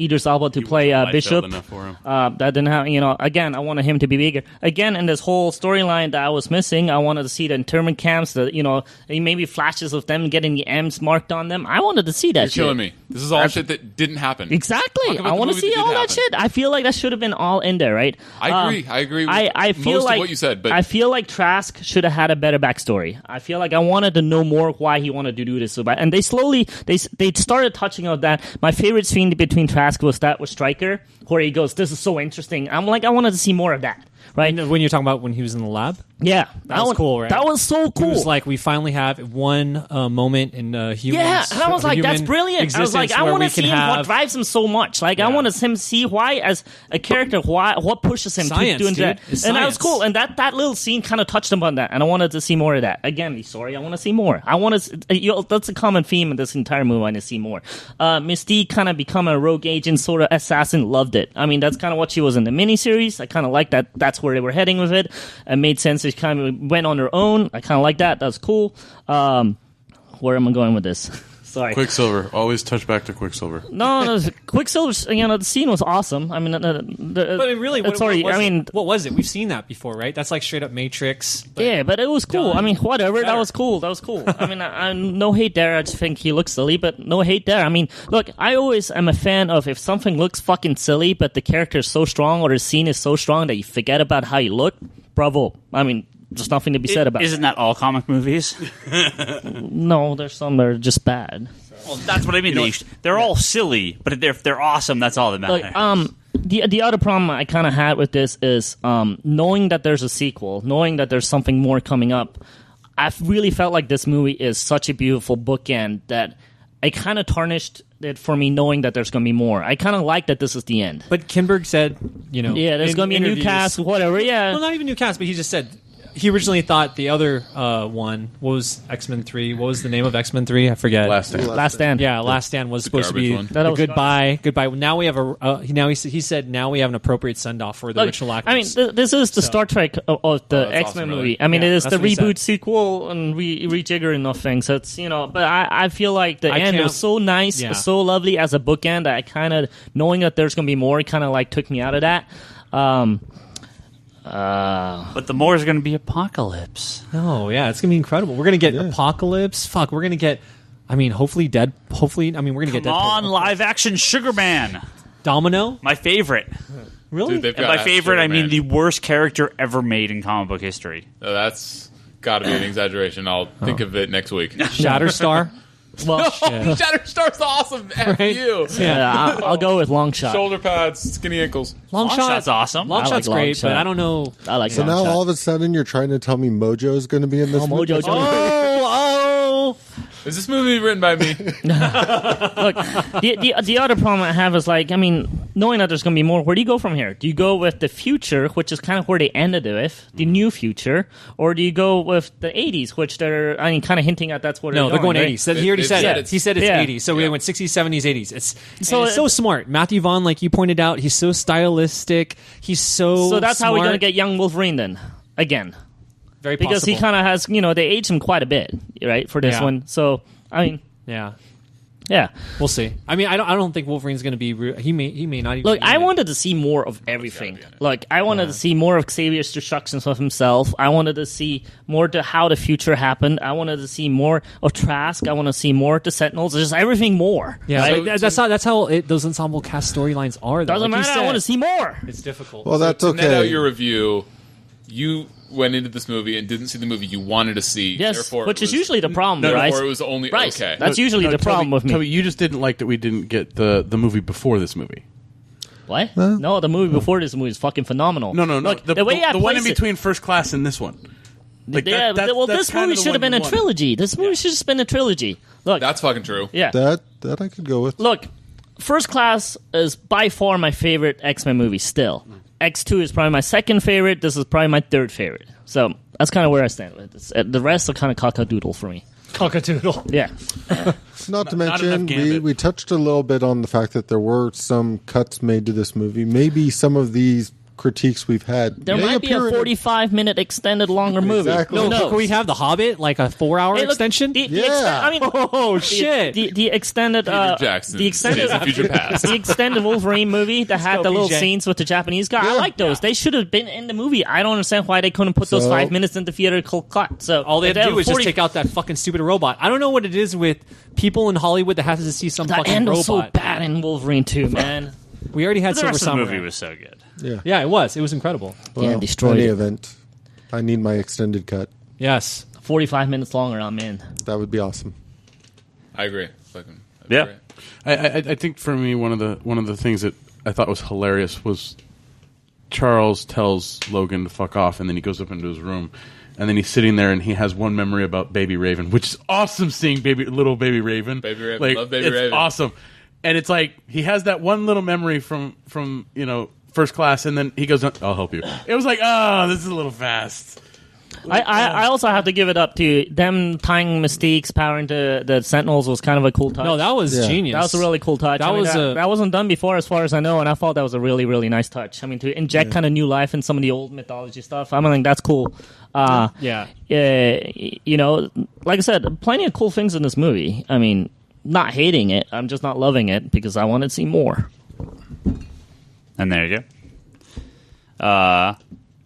[SPEAKER 4] Idris Elba to play Bishop.
[SPEAKER 5] Enough for him.
[SPEAKER 4] That didn't happen. Again, I wanted him to be bigger. Again, in this whole storyline that I was missing, I wanted to see the internment camps. Maybe flashes of them getting the M's marked on them. I wanted to see that.
[SPEAKER 3] You're
[SPEAKER 4] shit.
[SPEAKER 3] killing me. This is all shit that didn't happen.
[SPEAKER 4] Exactly.
[SPEAKER 3] Talk about
[SPEAKER 4] I
[SPEAKER 3] the
[SPEAKER 4] want to
[SPEAKER 3] movie
[SPEAKER 4] see
[SPEAKER 3] that
[SPEAKER 4] all
[SPEAKER 3] did
[SPEAKER 4] that
[SPEAKER 3] happen.
[SPEAKER 4] shit. I feel like that should have been all in there, right?
[SPEAKER 3] I agree. With
[SPEAKER 4] I feel
[SPEAKER 3] most
[SPEAKER 4] like
[SPEAKER 3] of what you said, but
[SPEAKER 4] I feel like Trask should have had a better backstory. I feel like I wanted to know more why he wanted to do this so bad. And they started touching on that. My favorite scene between Trask was that with Stryker, where he goes, "This is so interesting." I'm like, I wanted to see more of that. Right?
[SPEAKER 2] When you're talking about when he was in the lab?
[SPEAKER 4] Yeah.
[SPEAKER 2] That was cool, right?
[SPEAKER 4] That was so cool.
[SPEAKER 2] It was like, we finally have one moment in humans.
[SPEAKER 4] Yeah, and I was like, that's brilliant. I was like, I want to see what drives him so much. Like, I want him to see why, as a character, what pushes him
[SPEAKER 2] Science,
[SPEAKER 4] to do that.
[SPEAKER 2] It's
[SPEAKER 4] and that was
[SPEAKER 2] science.
[SPEAKER 4] cool. And that little scene kind of touched him on that. And I wanted to see more of that. Again, sorry, I want to see more. I want to. That's a common theme in this entire movie. I want to see more. Mystique kind of become a rogue agent, sort of assassin. Loved it. I mean, that's kind of what she was in the miniseries. I kind of like that. That's where they were heading with it. It made sense. She kind of went on her own. I kind of like that. That's cool. Where am I going with this? Sorry.
[SPEAKER 5] Quicksilver. Always touch back to Quicksilver.
[SPEAKER 4] No, Quicksilver. The scene was awesome. I mean,
[SPEAKER 2] But really, what was it? We've seen that before, right? That's like straight up Matrix.
[SPEAKER 4] But it was cool.
[SPEAKER 2] done
[SPEAKER 4] I mean, whatever.
[SPEAKER 2] better.
[SPEAKER 4] That was cool. I mean, no hate there. I just think he looks silly, but no hate there. I mean, look, I always am a fan of if something looks fucking silly, but the character is so strong or the scene is so strong that you forget about how you look. Bravo. I mean, there's nothing to be said about
[SPEAKER 1] Isn't that all comic movies?
[SPEAKER 4] No, there's some that are just bad.
[SPEAKER 1] Well, that's what I mean. They're all silly, but if they're awesome, that's all that matters.
[SPEAKER 4] The other problem I kind of had with this is knowing that there's a sequel, knowing that there's something more coming up. I really felt like this movie is such a beautiful bookend that it kind of tarnished it for me, knowing that there's going to be more. I kind of like that this is the end.
[SPEAKER 2] But Kinberg said,
[SPEAKER 4] there's going to be a new cast, whatever. Yeah,
[SPEAKER 2] well, not even new cast, but he just said he originally thought the other one was X-Men 3. What was the name of X-Men 3? I forget.
[SPEAKER 5] Last Stand.
[SPEAKER 4] Last Stand.
[SPEAKER 2] Yeah, Last Stand was supposed to
[SPEAKER 3] garbage
[SPEAKER 2] be
[SPEAKER 3] one.
[SPEAKER 2] the goodbye. Now we have he said now we have an appropriate send off for the original actors.
[SPEAKER 4] I mean, this is the Star Trek of the
[SPEAKER 3] that's
[SPEAKER 4] X-Men
[SPEAKER 3] awesome, really.
[SPEAKER 4] movie. I mean,
[SPEAKER 2] Yeah,
[SPEAKER 4] it is
[SPEAKER 2] that's
[SPEAKER 4] the
[SPEAKER 2] what he
[SPEAKER 4] reboot
[SPEAKER 2] said.
[SPEAKER 4] sequel and rejiggering of things. So it's but I feel like the end
[SPEAKER 2] can't-
[SPEAKER 4] was so nice,
[SPEAKER 2] Yeah.
[SPEAKER 4] so lovely as a bookend. I kind of knowing that there's going to be more, kind of like took me out of that.
[SPEAKER 1] But the more is going to be Apocalypse.
[SPEAKER 2] Oh yeah, it's gonna be incredible. We're gonna get Apocalypse. Fuck, we're gonna get. I mean, hopefully we're gonna get
[SPEAKER 1] Come on,
[SPEAKER 2] Deadpool.
[SPEAKER 1] live action Sugar Man.
[SPEAKER 2] Domino.
[SPEAKER 1] My favorite.
[SPEAKER 2] Really?
[SPEAKER 3] Dude, they've
[SPEAKER 1] And
[SPEAKER 3] got
[SPEAKER 1] by favorite,
[SPEAKER 3] Sugar
[SPEAKER 1] I mean
[SPEAKER 3] Man.
[SPEAKER 1] the worst character ever made in comic book history.
[SPEAKER 3] That's got to be an exaggeration. I'll think of it next week.
[SPEAKER 2] Shatterstar.
[SPEAKER 4] Well,
[SPEAKER 3] Shatterstar's awesome. F
[SPEAKER 2] Right?
[SPEAKER 3] you.
[SPEAKER 4] yeah, I'll go with long shot.
[SPEAKER 3] Shoulder pads, skinny ankles.
[SPEAKER 2] Long
[SPEAKER 1] Shot's awesome.
[SPEAKER 2] Long
[SPEAKER 4] I like
[SPEAKER 2] shot's
[SPEAKER 4] long
[SPEAKER 2] great,
[SPEAKER 4] shot.
[SPEAKER 2] but I don't know.
[SPEAKER 4] I like
[SPEAKER 6] So
[SPEAKER 4] long
[SPEAKER 6] now
[SPEAKER 4] shot.
[SPEAKER 6] all of a sudden you're trying to tell me Mojo is going to be in this
[SPEAKER 4] Oh,
[SPEAKER 6] movie?
[SPEAKER 4] Mojo's
[SPEAKER 3] Is this movie written by me?
[SPEAKER 4] Look, the other problem I have is like, I mean, knowing that there's going to be more, where do you go from here? Do you go with the future, which is kind of where they ended it with, the new future, or do you go with the 80s, which they're, I mean, kind of hinting at that's where
[SPEAKER 2] No,
[SPEAKER 4] they're
[SPEAKER 2] going
[SPEAKER 4] right?
[SPEAKER 2] 80s. He already
[SPEAKER 3] They
[SPEAKER 2] said
[SPEAKER 3] said
[SPEAKER 2] it.
[SPEAKER 3] it's-
[SPEAKER 2] He said it's
[SPEAKER 4] yeah.
[SPEAKER 2] 80s. So we went 60s, 70s, 80s. It's
[SPEAKER 4] So
[SPEAKER 2] so smart. Matthew Vaughn, like you pointed out, he's so stylistic. He's so
[SPEAKER 4] So that's how we're
[SPEAKER 2] smart.
[SPEAKER 4] going to get young Wolverine then, again.
[SPEAKER 2] Very
[SPEAKER 4] Because
[SPEAKER 2] possible.
[SPEAKER 4] he kind of has, they aged him quite a bit, right, for this
[SPEAKER 2] Yeah.
[SPEAKER 4] one. So, I mean,
[SPEAKER 2] Yeah.
[SPEAKER 4] yeah.
[SPEAKER 2] We'll see. I mean, I don't think Wolverine's going to be. He may not even.
[SPEAKER 4] Look,
[SPEAKER 2] be
[SPEAKER 4] I
[SPEAKER 2] in it.
[SPEAKER 4] wanted to see more of everything. Like, I wanted to see more of Xavier's destructions of himself. I wanted to see more to how the future happened. I wanted to see more of Trask. I want to see more of the Sentinels. Just everything more.
[SPEAKER 2] Yeah,
[SPEAKER 4] right?
[SPEAKER 2] but that's how those ensemble cast storylines are. Though.
[SPEAKER 4] Doesn't
[SPEAKER 2] Like you
[SPEAKER 4] matter. I
[SPEAKER 2] said,
[SPEAKER 4] want to see more.
[SPEAKER 2] It's difficult.
[SPEAKER 6] Well, that's
[SPEAKER 3] To net out
[SPEAKER 6] okay.
[SPEAKER 3] your review, you went into this movie and didn't see the movie you wanted to see.
[SPEAKER 4] Yes,
[SPEAKER 3] therefore
[SPEAKER 4] which
[SPEAKER 3] it
[SPEAKER 4] is
[SPEAKER 3] was-
[SPEAKER 4] usually the problem,
[SPEAKER 3] Therefore,
[SPEAKER 4] Bryce.
[SPEAKER 3] it was only
[SPEAKER 4] Bryce,
[SPEAKER 3] okay.
[SPEAKER 4] that's usually the problem with me.
[SPEAKER 5] Toby, you just didn't like that we didn't get the movie before this movie.
[SPEAKER 4] What? No, the movie before this movie is fucking phenomenal.
[SPEAKER 5] No.
[SPEAKER 4] Look,
[SPEAKER 5] The
[SPEAKER 4] way I
[SPEAKER 5] one in
[SPEAKER 4] placed it-
[SPEAKER 5] between First Class and this one. Like,
[SPEAKER 4] Yeah,
[SPEAKER 5] that's
[SPEAKER 4] this
[SPEAKER 5] kinda
[SPEAKER 4] movie
[SPEAKER 5] the
[SPEAKER 4] should have
[SPEAKER 5] one
[SPEAKER 4] been a
[SPEAKER 5] you wanted.
[SPEAKER 4] trilogy. This movie should have just been a trilogy. Look,
[SPEAKER 3] That's fucking true.
[SPEAKER 4] yeah.
[SPEAKER 6] That I could go with.
[SPEAKER 4] Look, First Class is by far my favorite X-Men movie still. X2 is probably my second favorite. This is probably my third favorite. So that's kind of where I stand with this. The rest are kind of cockadoodle for me.
[SPEAKER 2] Cockadoodle.
[SPEAKER 4] Yeah.
[SPEAKER 6] Not to
[SPEAKER 5] not enough
[SPEAKER 6] mention,
[SPEAKER 5] Gambit.
[SPEAKER 6] we touched a little bit on the fact that there were some cuts made to this movie. Maybe some of these critiques we've had
[SPEAKER 4] There
[SPEAKER 6] may
[SPEAKER 4] might be a
[SPEAKER 6] appear in
[SPEAKER 4] 45-minute extended longer movie.
[SPEAKER 6] Exactly.
[SPEAKER 4] Who
[SPEAKER 2] No,
[SPEAKER 4] knows?
[SPEAKER 2] can we have The Hobbit, like a 4-hour
[SPEAKER 4] Hey, look,
[SPEAKER 2] extension?
[SPEAKER 6] Yeah.
[SPEAKER 4] I mean,
[SPEAKER 2] Oh, shit.
[SPEAKER 4] The extended,
[SPEAKER 3] Peter Jackson.
[SPEAKER 4] the extended,
[SPEAKER 3] Days of Future Past.
[SPEAKER 4] the extended Wolverine movie that had
[SPEAKER 2] go,
[SPEAKER 4] the little
[SPEAKER 2] PJ.
[SPEAKER 4] scenes with the Japanese guy. I
[SPEAKER 6] Yeah.
[SPEAKER 4] like those. They should have been in the movie. I don't understand why they couldn't put those
[SPEAKER 6] So-
[SPEAKER 4] 5 minutes in the theatrical cut. So
[SPEAKER 2] All they
[SPEAKER 4] if
[SPEAKER 2] have to do
[SPEAKER 4] have
[SPEAKER 2] is just
[SPEAKER 4] 40
[SPEAKER 2] take out that fucking stupid robot. I don't know what it is with people in Hollywood that have to see some
[SPEAKER 4] That
[SPEAKER 2] fucking
[SPEAKER 4] end
[SPEAKER 2] robot.
[SPEAKER 4] was so bad in Wolverine 2, man.
[SPEAKER 2] We already had
[SPEAKER 1] The
[SPEAKER 2] Silver
[SPEAKER 1] rest of the
[SPEAKER 2] Samurai.
[SPEAKER 1] movie was so good.
[SPEAKER 6] Yeah.
[SPEAKER 2] Yeah, it was. It was incredible.
[SPEAKER 6] Well,
[SPEAKER 4] destroyed
[SPEAKER 6] any
[SPEAKER 4] it.
[SPEAKER 6] event. I need my extended cut.
[SPEAKER 2] Yes.
[SPEAKER 4] 45 minutes longer, I'm in.
[SPEAKER 6] That would be awesome.
[SPEAKER 3] I agree. Fucking,
[SPEAKER 1] Yeah.
[SPEAKER 5] I think for me one of the things that I thought was hilarious was Charles tells Logan to fuck off, and then he goes up into his room, and then he's sitting there and he has one memory about Baby Raven, which is awesome. Seeing little Baby Raven,
[SPEAKER 3] Baby Raven.
[SPEAKER 5] like,
[SPEAKER 3] Love Baby
[SPEAKER 5] it's
[SPEAKER 3] Raven.
[SPEAKER 5] awesome. And it's like he has that one little memory from First Class, and then he goes, "I'll help you." It was like, oh, this is a little fast.
[SPEAKER 4] I also have to give it up to them tying Mystique's power into the Sentinels was kind of a cool touch.
[SPEAKER 2] No, that was
[SPEAKER 6] Yeah.
[SPEAKER 2] genius.
[SPEAKER 4] That was a really cool touch.
[SPEAKER 2] That
[SPEAKER 4] I mean,
[SPEAKER 2] was
[SPEAKER 4] that wasn't done before, as far as I know, and I thought that was a really, really nice touch. I mean, to inject kind of new life in some of the old mythology stuff, I mean, that's cool.
[SPEAKER 2] Yeah.
[SPEAKER 4] Like I said, plenty of cool things in this movie. I mean, not hating it, I'm just not loving it because I wanted to see more.
[SPEAKER 1] And there you go.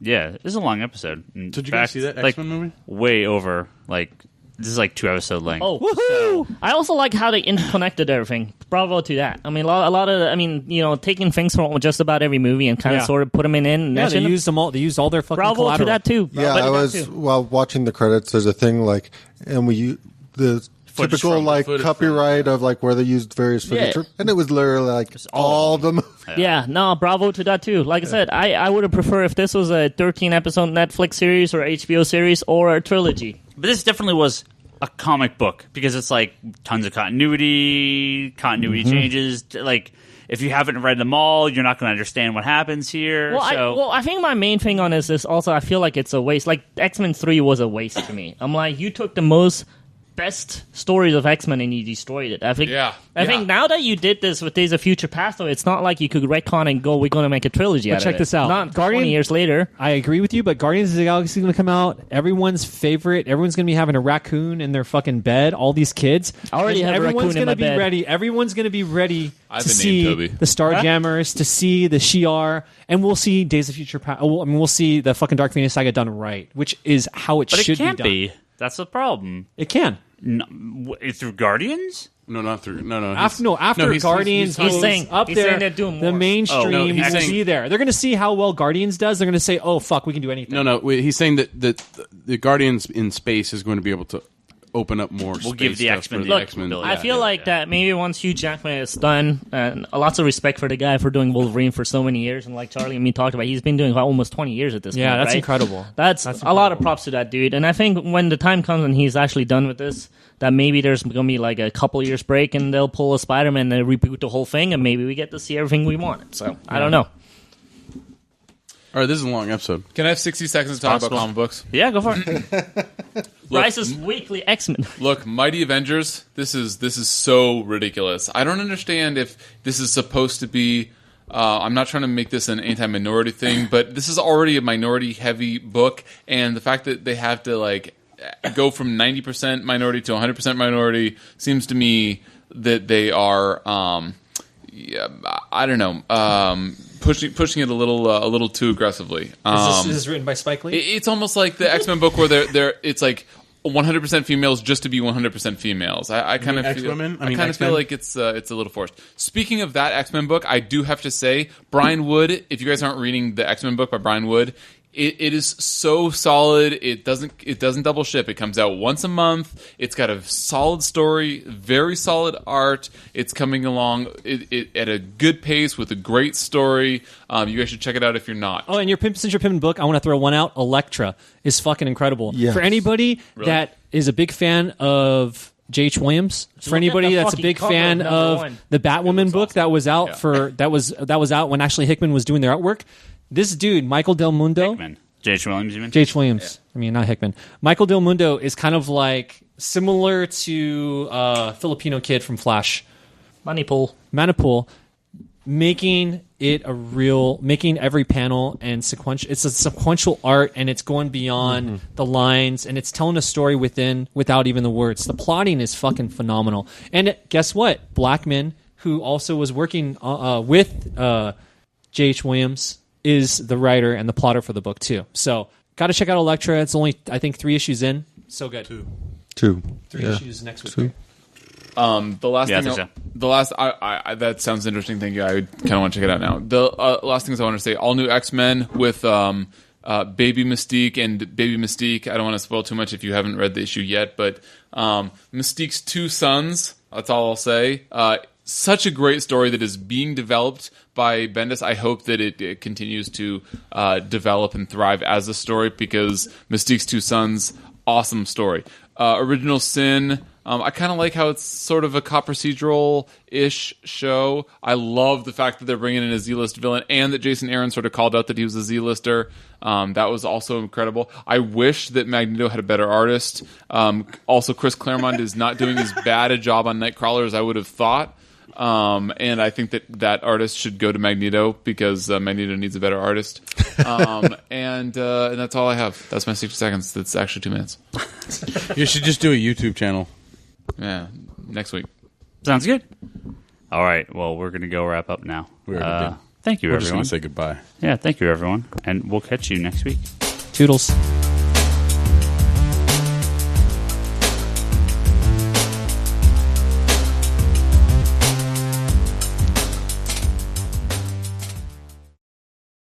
[SPEAKER 1] Yeah, this is a long episode. In
[SPEAKER 5] Did you guys
[SPEAKER 1] fact,
[SPEAKER 5] see that
[SPEAKER 1] like,
[SPEAKER 5] X-Men movie?
[SPEAKER 1] Way over. Like, this is like 2 episode length.
[SPEAKER 4] Oh, woohoo! I also like how they interconnected everything. Bravo to that. I mean, a lot of, taking things from just about every movie and kind of
[SPEAKER 2] Yeah.
[SPEAKER 4] sort of put them in and
[SPEAKER 2] Yeah, they
[SPEAKER 4] meshing them.
[SPEAKER 2] used them all. They used all their fucking
[SPEAKER 4] Bravo
[SPEAKER 2] collateral.
[SPEAKER 4] to that too.
[SPEAKER 6] Yeah,
[SPEAKER 4] Bravo
[SPEAKER 6] I
[SPEAKER 4] to that
[SPEAKER 6] was
[SPEAKER 4] too.
[SPEAKER 6] while watching the credits. There's a thing like, and the
[SPEAKER 5] Footage
[SPEAKER 6] typical
[SPEAKER 5] from-
[SPEAKER 6] like
[SPEAKER 5] footage
[SPEAKER 6] copyright of like where they used various footage,
[SPEAKER 4] Yeah.
[SPEAKER 6] and it was literally like all the movies.
[SPEAKER 4] Yeah, no, bravo to that too. Like I said, I would have preferred if this was a 13 episode Netflix series or HBO series or a trilogy.
[SPEAKER 1] But this definitely was a comic book because it's like tons of continuity changes. Like, if you haven't read them all, you're not going to understand what happens here.
[SPEAKER 4] Well, I think my main thing on this is also I feel like it's a waste. Like X-Men 3 was a waste to me. I'm like, you took the best stories of X-Men and you destroyed it. I think now that you did this with Days of Future Past, though, it's not like you could retcon and go, we're going to make a trilogy out of
[SPEAKER 2] check
[SPEAKER 4] it.
[SPEAKER 2] this out.
[SPEAKER 4] Not 20 years later.
[SPEAKER 2] I agree with you, but Guardians of the Galaxy is going to come out. Everyone's favorite. Everyone's going to be having a raccoon in their fucking bed. All these kids.
[SPEAKER 4] I already
[SPEAKER 2] And
[SPEAKER 4] have a
[SPEAKER 2] everyone's
[SPEAKER 4] raccoon in
[SPEAKER 2] gonna
[SPEAKER 4] my
[SPEAKER 2] be
[SPEAKER 4] bed.
[SPEAKER 2] ready. Everyone's going to be ready
[SPEAKER 3] I have
[SPEAKER 2] to
[SPEAKER 3] a name,
[SPEAKER 2] see
[SPEAKER 3] Toby.
[SPEAKER 2] the Starjammers, to see the Shi'ar, and we'll see Days of Future Past. We'll see the fucking Dark Phoenix saga done right, which is how it
[SPEAKER 1] but
[SPEAKER 2] should
[SPEAKER 1] it can't
[SPEAKER 2] be done.
[SPEAKER 1] be. That's the problem.
[SPEAKER 2] It can.
[SPEAKER 1] No, through Guardians?
[SPEAKER 5] No, not through. No.
[SPEAKER 2] After Guardians
[SPEAKER 4] he's
[SPEAKER 2] goes
[SPEAKER 4] saying-
[SPEAKER 2] up
[SPEAKER 4] he's
[SPEAKER 2] there,
[SPEAKER 4] saying they're doing
[SPEAKER 2] the
[SPEAKER 4] more.
[SPEAKER 2] mainstream
[SPEAKER 5] Oh, no, he's
[SPEAKER 2] will
[SPEAKER 5] saying-
[SPEAKER 2] be there. They're going to see how well Guardians does. They're going to say, "Oh fuck, we can do anything."
[SPEAKER 5] No. He's saying that the Guardians in space is going to be able to open up more.
[SPEAKER 1] We'll give the X-Men the
[SPEAKER 5] X-Men.
[SPEAKER 1] Look,
[SPEAKER 4] I feel like that maybe once Hugh Jackman is done, and lots of respect for the guy for doing Wolverine for so many years, and like Charlie and me talked about, he's been doing almost 20 years at this point.
[SPEAKER 2] Yeah, that's
[SPEAKER 4] right?
[SPEAKER 2] incredible.
[SPEAKER 4] That's a lot of props to that dude. And I think when the time comes and he's actually done with this, that maybe there's going to be like a couple years break and they'll pull a Spider-Man and reboot the whole thing, and maybe we get to see everything we want. So, I don't know.
[SPEAKER 5] All right, this is a long episode.
[SPEAKER 3] Can I have 60 seconds to talk about comic books?
[SPEAKER 4] Yeah, go for it. Bryce's weekly X-Men.
[SPEAKER 3] Look, Mighty Avengers, this is so ridiculous. I don't understand if this is supposed to be... I'm not trying to make this an anti-minority thing, but this is already a minority-heavy book, and the fact that they have to like go from 90% minority to 100% minority seems to me that they are... I don't know... pushing it a little too aggressively.
[SPEAKER 2] Is this written by Spike Lee?
[SPEAKER 3] It's almost like the X-Men book where they're it's like 100% females just to be 100% females. I kind of feel like it's a little forced. Speaking of that X-Men book, I do have to say, Brian Wood, if you guys aren't reading the X-Men book by Brian Wood, it is so solid. It doesn't double ship. It comes out once a month. It's got a solid story, very solid art. It's coming along at a good pace with a great story. You guys should check it out if you're not.
[SPEAKER 2] Oh, and since you're pimping book, I want to throw one out. Elektra is fucking incredible.
[SPEAKER 6] Yes.
[SPEAKER 2] For anybody that is a big fan of J.H. Williams, for anybody that's a big fan of the Batwoman book that was out that was out when actually Hickman was doing their artwork. This dude, Michael Del Mundo.
[SPEAKER 1] Hickman. J.H. Williams, you mean?
[SPEAKER 2] J.H. Williams. Yeah. I mean, not Hickman. Michael Del Mundo is kind of like similar to Filipino kid from Flash. Manipool. Making every panel and sequential. It's a sequential art, and it's going beyond the lines, and it's telling a story without even the words. The plotting is fucking phenomenal. And guess what? Blackman, who also was working with J.H. Williams, is the writer and the plotter for the book too. So, got to check out Elektra. It's only, I think, 3 issues in. So good.
[SPEAKER 6] 2.
[SPEAKER 2] 3 issues next week.
[SPEAKER 3] The last thing, that sounds interesting. Thank you. I kind of want to check it out now. The last things I want to say: all new X-Men with Baby Mystique and Baby Mystique. I don't want to spoil too much if you haven't read the issue yet, but Mystique's 2 sons. That's all I'll say. Such a great story that is being developed by Bendis. I hope that it continues to develop and thrive as a story, because Mystique's 2 sons, awesome story. Original Sin, I kind of like how it's sort of a cop procedural-ish show. I love the fact that they're bringing in a Z-list villain, and that Jason Aaron sort of called out that he was a Z-lister. That was also incredible. I wish that Magneto had a better artist. Also, Chris Claremont is not doing as bad a job on Nightcrawler as I would have thought. And I think that artist should go to Magneto, because Magneto needs a better artist. And that's all I have. That's my 60 seconds. That's actually 2 minutes.
[SPEAKER 5] You should just do a YouTube channel.
[SPEAKER 3] Yeah, next week.
[SPEAKER 1] Sounds good. All right. Well, we're going to go wrap up now.
[SPEAKER 5] We already did.
[SPEAKER 1] Thank you,
[SPEAKER 5] We're
[SPEAKER 1] everyone.
[SPEAKER 5] just going to say goodbye.
[SPEAKER 1] Yeah, thank you, everyone. And we'll catch you next week.
[SPEAKER 2] Toodles.